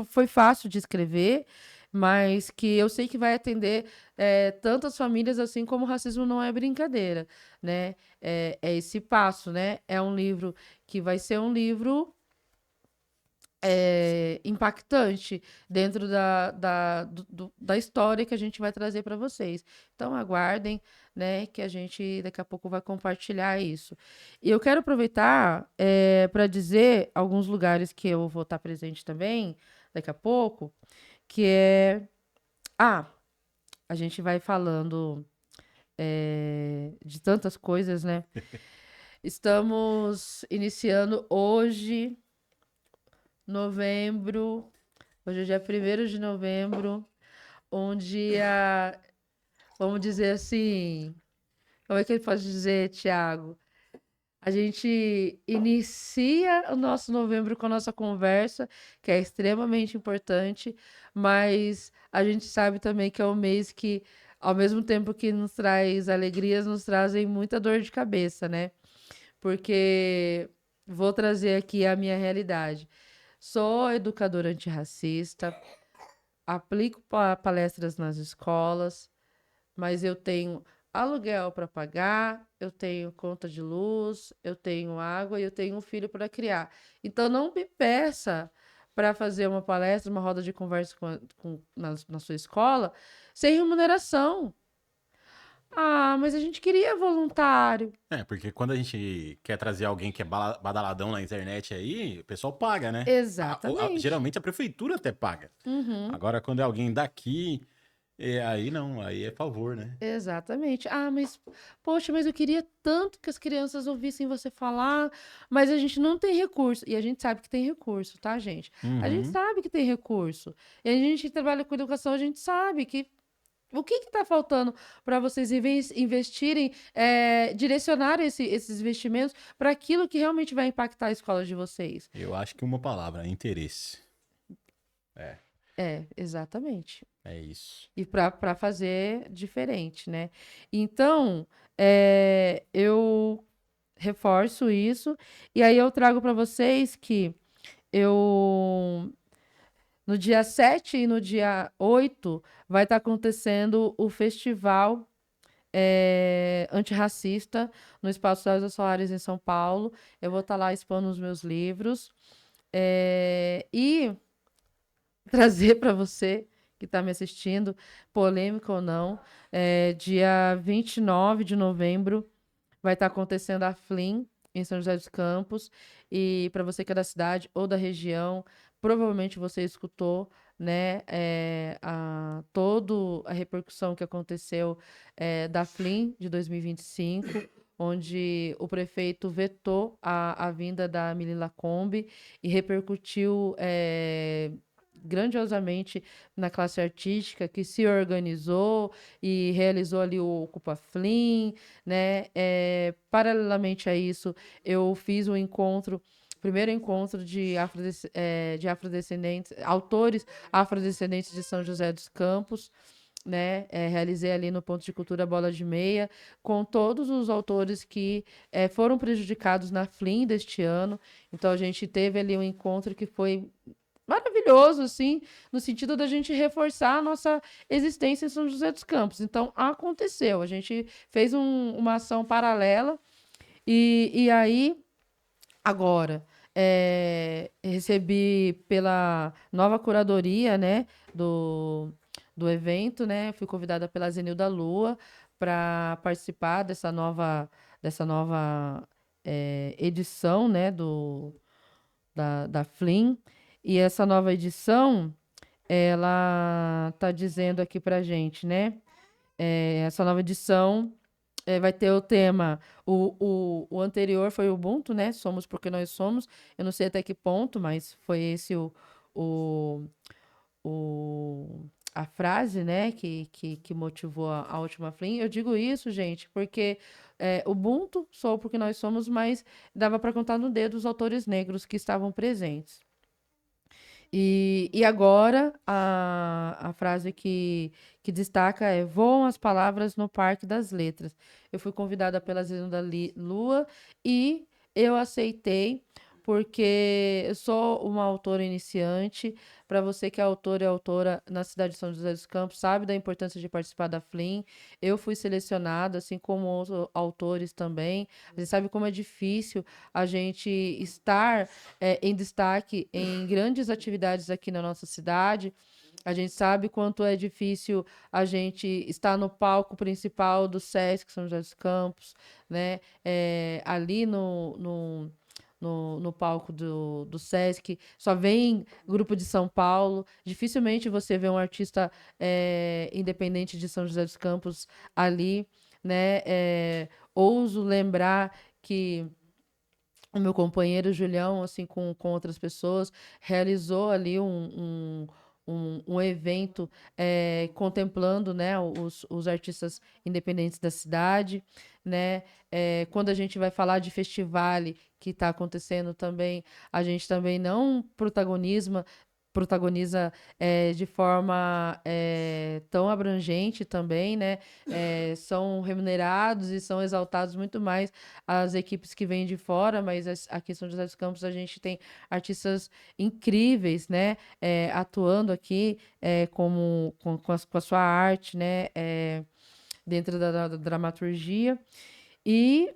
Speaker 2: foi fácil de escrever, mas que eu sei que vai atender tantas famílias assim como o racismo não é brincadeira, né? É esse passo, né? É um livro que vai ser um livro impactante dentro da história que a gente vai trazer para vocês. Então, aguardem, né, que a gente daqui a pouco vai compartilhar isso. E eu quero aproveitar para dizer alguns lugares que eu vou estar presente também, daqui a pouco, que a gente vai falando de tantas coisas, né? Estamos iniciando hoje, novembro. Hoje é dia 1º de novembro, um dia, vamos dizer assim, como é que ele pode dizer, Tiago? A gente inicia o nosso novembro com a nossa conversa, que é extremamente importante, mas a gente sabe também que é um mês que, ao mesmo tempo que nos traz alegrias, nos trazem muita dor de cabeça, né? Porque vou trazer aqui a minha realidade. Sou educadora antirracista, aplico palestras nas escolas, mas eu tenho aluguel para pagar, eu tenho conta de luz, eu tenho água e eu tenho um filho para criar. Então não me peça para fazer uma palestra, uma roda de conversa na sua escola sem remuneração. Ah, mas a gente queria voluntário.
Speaker 1: Porque quando a gente quer trazer alguém que é badaladão na internet aí, o pessoal paga, né?
Speaker 2: Exatamente.
Speaker 1: Geralmente a prefeitura até paga.
Speaker 2: Uhum.
Speaker 1: Agora, quando é alguém daqui, aí não, aí é favor, né?
Speaker 2: Exatamente. Ah, mas, poxa, mas eu queria tanto que as crianças ouvissem você falar, mas a gente não tem recurso. E a gente sabe que tem recurso, tá, gente? A gente
Speaker 1: Uhum.
Speaker 2: sabe que tem recurso. E a gente que trabalha com educação, a gente sabe que O que está faltando para vocês investirem, direcionarem esses investimentos para aquilo que realmente vai impactar a escola de vocês?
Speaker 1: Eu acho que uma palavra, interesse.
Speaker 2: Exatamente.
Speaker 1: É isso.
Speaker 2: E para fazer diferente, né? Então, eu reforço isso. E aí eu trago para vocês que eu no dia 7 e no dia 8 vai estar acontecendo o festival antirracista no Espaço Elza Soares em São Paulo. Eu vou estar lá expondo os meus livros. E trazer para você que está me assistindo, polêmico ou não, dia 29 de novembro vai estar acontecendo a FLIM em São José dos Campos. E para você que é da cidade ou da região, provavelmente você escutou, né, toda a repercussão que aconteceu da FLIM de 2025, onde o prefeito vetou a vinda da Mili Lacombe e repercutiu grandiosamente na classe artística que se organizou e realizou ali o Ocupa Flim, né? Paralelamente a isso, eu fiz um encontro, primeiro encontro de afrodescendentes, autores afrodescendentes de São José dos Campos, né? Realizei ali no Ponto de Cultura Bola de Meia, com todos os autores que foram prejudicados na FLIM deste ano. Então, a gente teve ali um encontro que foi maravilhoso, assim, no sentido da gente reforçar a nossa existência em São José dos Campos. Então, aconteceu. A gente fez uma ação paralela e aí, agora, recebi pela nova curadoria, né, do evento, né, fui convidada pela Zenilda Lua para participar dessa nova edição, né, da FLIM. E essa nova edição, ela tá dizendo aqui pra gente, né? Essa nova edição vai ter o tema. O anterior foi o Ubuntu, né? Somos porque nós somos. Eu não sei até que ponto, mas foi esse o, a frase, né, que motivou a última Flim. Eu digo isso, gente, porque Ubuntu sou porque nós somos, mas dava para contar no dedo os autores negros que estavam presentes. E agora a frase que destaca é: voam as palavras no Parque das Letras. Eu fui convidada pela Zenilda Lua e eu aceitei, porque eu sou uma autora iniciante. Para você que é autor e autora na cidade de São José dos Campos, sabe da importância de participar da FLIM. Eu fui selecionada, assim como outros autores também. A gente sabe como é difícil a gente estar em destaque em grandes atividades aqui na nossa cidade. A gente sabe quanto é difícil a gente estar no palco principal do Sesc São José dos Campos, né? Ali no palco do Sesc, só vem grupo de São Paulo. Dificilmente você vê um artista independente de São José dos Campos ali, né? Ouso lembrar que o meu companheiro Julião, assim, com outras pessoas, realizou ali um evento contemplando, né, os artistas independentes da cidade, né? Quando a gente vai falar de festival que está acontecendo também, a gente também não protagoniza de forma tão abrangente também, né? São remunerados e são exaltados muito mais as equipes que vêm de fora, mas aqui em São José dos Campos a gente tem artistas incríveis, né? Atuando aqui com a sua arte, né? Dentro da dramaturgia. E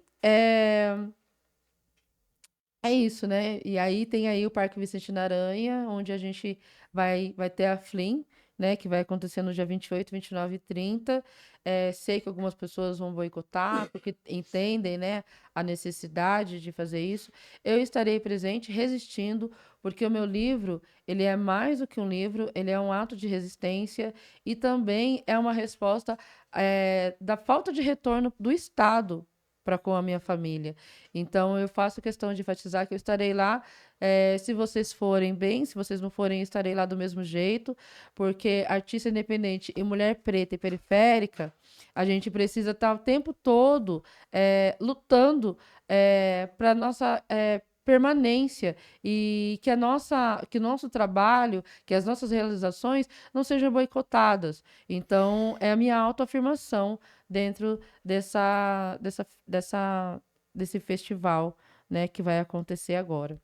Speaker 2: é isso, né? E aí tem aí o Parque Vicente Aranha, onde a gente vai ter a FLIM, né? Que vai acontecer no dia 28, 29 e 30. Sei que algumas pessoas vão boicotar, porque entendem, né, a necessidade de fazer isso. Eu estarei presente, resistindo, porque o meu livro, ele é mais do que um livro, ele é um ato de resistência e também é uma resposta da falta de retorno do Estado para com a minha família. Então, eu faço questão de enfatizar que eu estarei lá. Se vocês forem bem, se vocês não forem, eu estarei lá do mesmo jeito, porque artista independente e mulher preta e periférica, a gente precisa estar o tempo todo lutando para nossa permanência e que que o nosso trabalho, que as nossas realizações não sejam boicotadas. Então, é a minha autoafirmação dentro desse festival, né, que vai acontecer agora.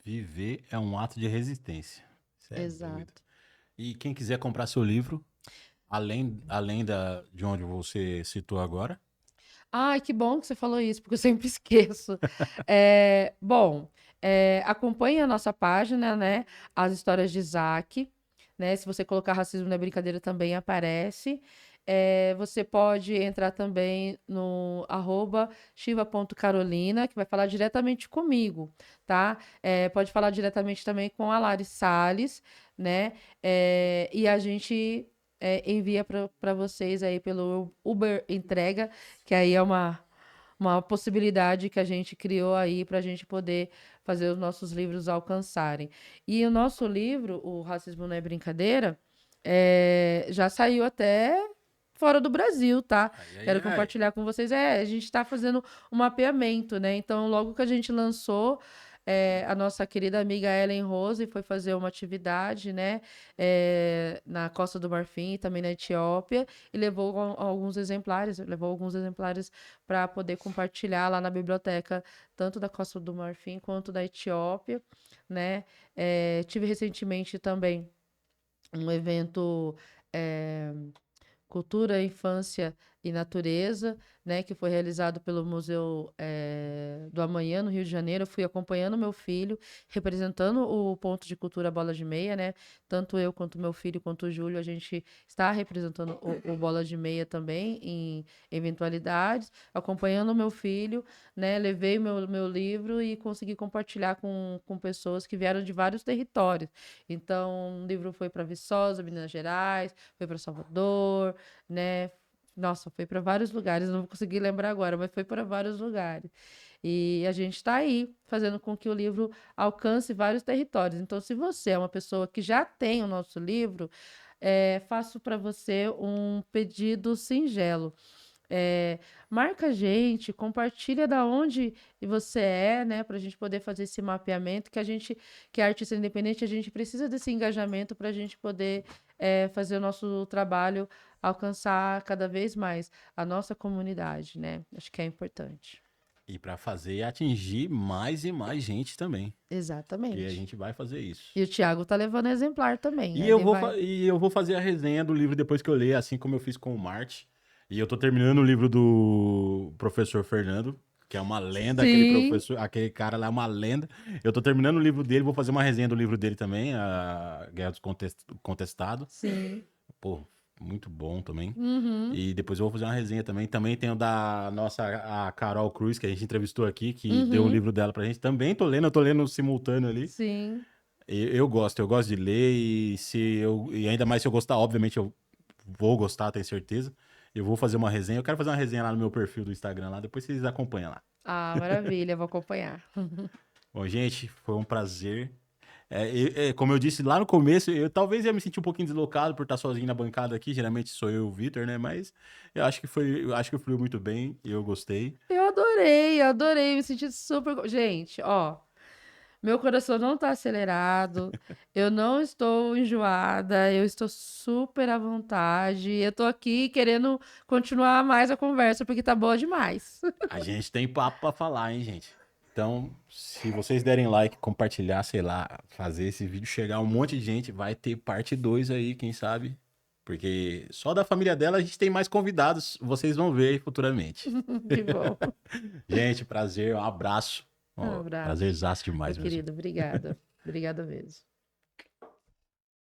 Speaker 1: Viver é um ato de resistência. Isso é doido.
Speaker 2: Exato.
Speaker 1: E quem quiser comprar seu livro, além de onde você citou agora,
Speaker 2: Ai, que bom que você falou isso, porque eu sempre esqueço. Bom, acompanhe a nossa página, né? As histórias de Isaac, né? Se você colocar racismo na brincadeira, também aparece. Você pode entrar também no @shiva.carolina, que vai falar diretamente comigo, tá? Pode falar diretamente também com a Lari Salles, né? E a gente envia para vocês aí pelo Uber Entrega, que aí é uma possibilidade que a gente criou aí para a gente poder fazer os nossos livros alcançarem. E o nosso livro, O Racismo Não é Brincadeira, já saiu até fora do Brasil, tá? Quero compartilhar com vocês. A gente está fazendo um mapeamento, né? Então, logo que a gente lançou, a nossa querida amiga Ellen Rose foi fazer uma atividade, né? Na Costa do Marfim e também na Etiópia, e levou alguns exemplares para poder compartilhar lá na biblioteca, tanto da Costa do Marfim quanto da Etiópia, né? Tive recentemente também um evento. Cultura, Infância e Natureza, né, que foi realizado pelo Museu do Amanhã, no Rio de Janeiro. Eu fui acompanhando meu filho, representando o ponto de cultura Bola de Meia, né? Tanto eu quanto meu filho, quanto o Júlio, a gente está representando o Bola de Meia também em eventualidades, acompanhando o meu filho, né? Levei meu livro e consegui compartilhar com pessoas que vieram de vários territórios. Então, o livro foi para Viçosa, Minas Gerais, foi para Salvador, né? Nossa, foi para vários lugares, não vou conseguir lembrar agora, mas foi para vários lugares. E a gente está aí fazendo com que o livro alcance vários territórios. Então, se você é uma pessoa que já tem o nosso livro, faço para você um pedido singelo. Marca a gente, compartilha da onde você né, para a gente poder fazer esse mapeamento, que é artista independente, a gente precisa desse engajamento para a gente poder fazer o nosso trabalho alcançar cada vez mais a nossa comunidade, né? Acho que é importante.
Speaker 1: e para fazer atingir mais e mais gente também, que a
Speaker 2: Exatamente.
Speaker 1: gente vai fazer isso.
Speaker 2: E o Thiago tá levando exemplar também.
Speaker 1: E eu vou fazer a resenha do livro depois que eu ler, assim como eu fiz com o Marte. E eu tô terminando o livro do professor Fernando, que é uma lenda, aquele cara lá é uma lenda. Eu tô terminando o livro dele, vou fazer uma resenha do livro dele também, a Guerra dos Contestados.
Speaker 2: Sim.
Speaker 1: Pô, muito bom também.
Speaker 2: Uhum.
Speaker 1: E depois eu vou fazer uma resenha também. Também tem o da a Carol Cruz, que a gente entrevistou aqui, que deu o livro dela pra gente. Também eu tô lendo simultâneo ali.
Speaker 2: Sim.
Speaker 1: Eu gosto de ler e ainda mais se eu gostar, obviamente eu vou gostar, tenho certeza. Eu vou fazer uma resenha. Eu quero fazer uma resenha lá no meu perfil do Instagram lá, depois vocês acompanham lá.
Speaker 2: Ah, maravilha, vou acompanhar.
Speaker 1: Bom, gente, foi um prazer. Como eu disse lá no começo, eu talvez ia me sentir um pouquinho deslocado por estar sozinho na bancada aqui. Geralmente sou eu e o Vitor, né? Mas eu acho que fluiu muito bem e eu gostei.
Speaker 2: Eu adorei, me senti super. Gente, ó, meu coração não tá acelerado, eu não estou enjoada, eu estou super à vontade. Eu tô aqui querendo continuar mais a conversa, porque tá boa demais.
Speaker 1: A gente tem papo pra falar, hein, gente? Então, se vocês derem like, compartilhar, sei lá, fazer esse vídeo chegar a um monte de gente, vai ter parte 2 aí, quem sabe? Porque só da família dela a gente tem mais convidados, vocês vão ver aí futuramente.
Speaker 2: Que bom.
Speaker 1: Gente, prazer, um abraço.
Speaker 2: Um abraço.
Speaker 1: Prazerzaço demais,
Speaker 2: Meu
Speaker 1: mesmo.
Speaker 2: querido, obrigada. Obrigada mesmo.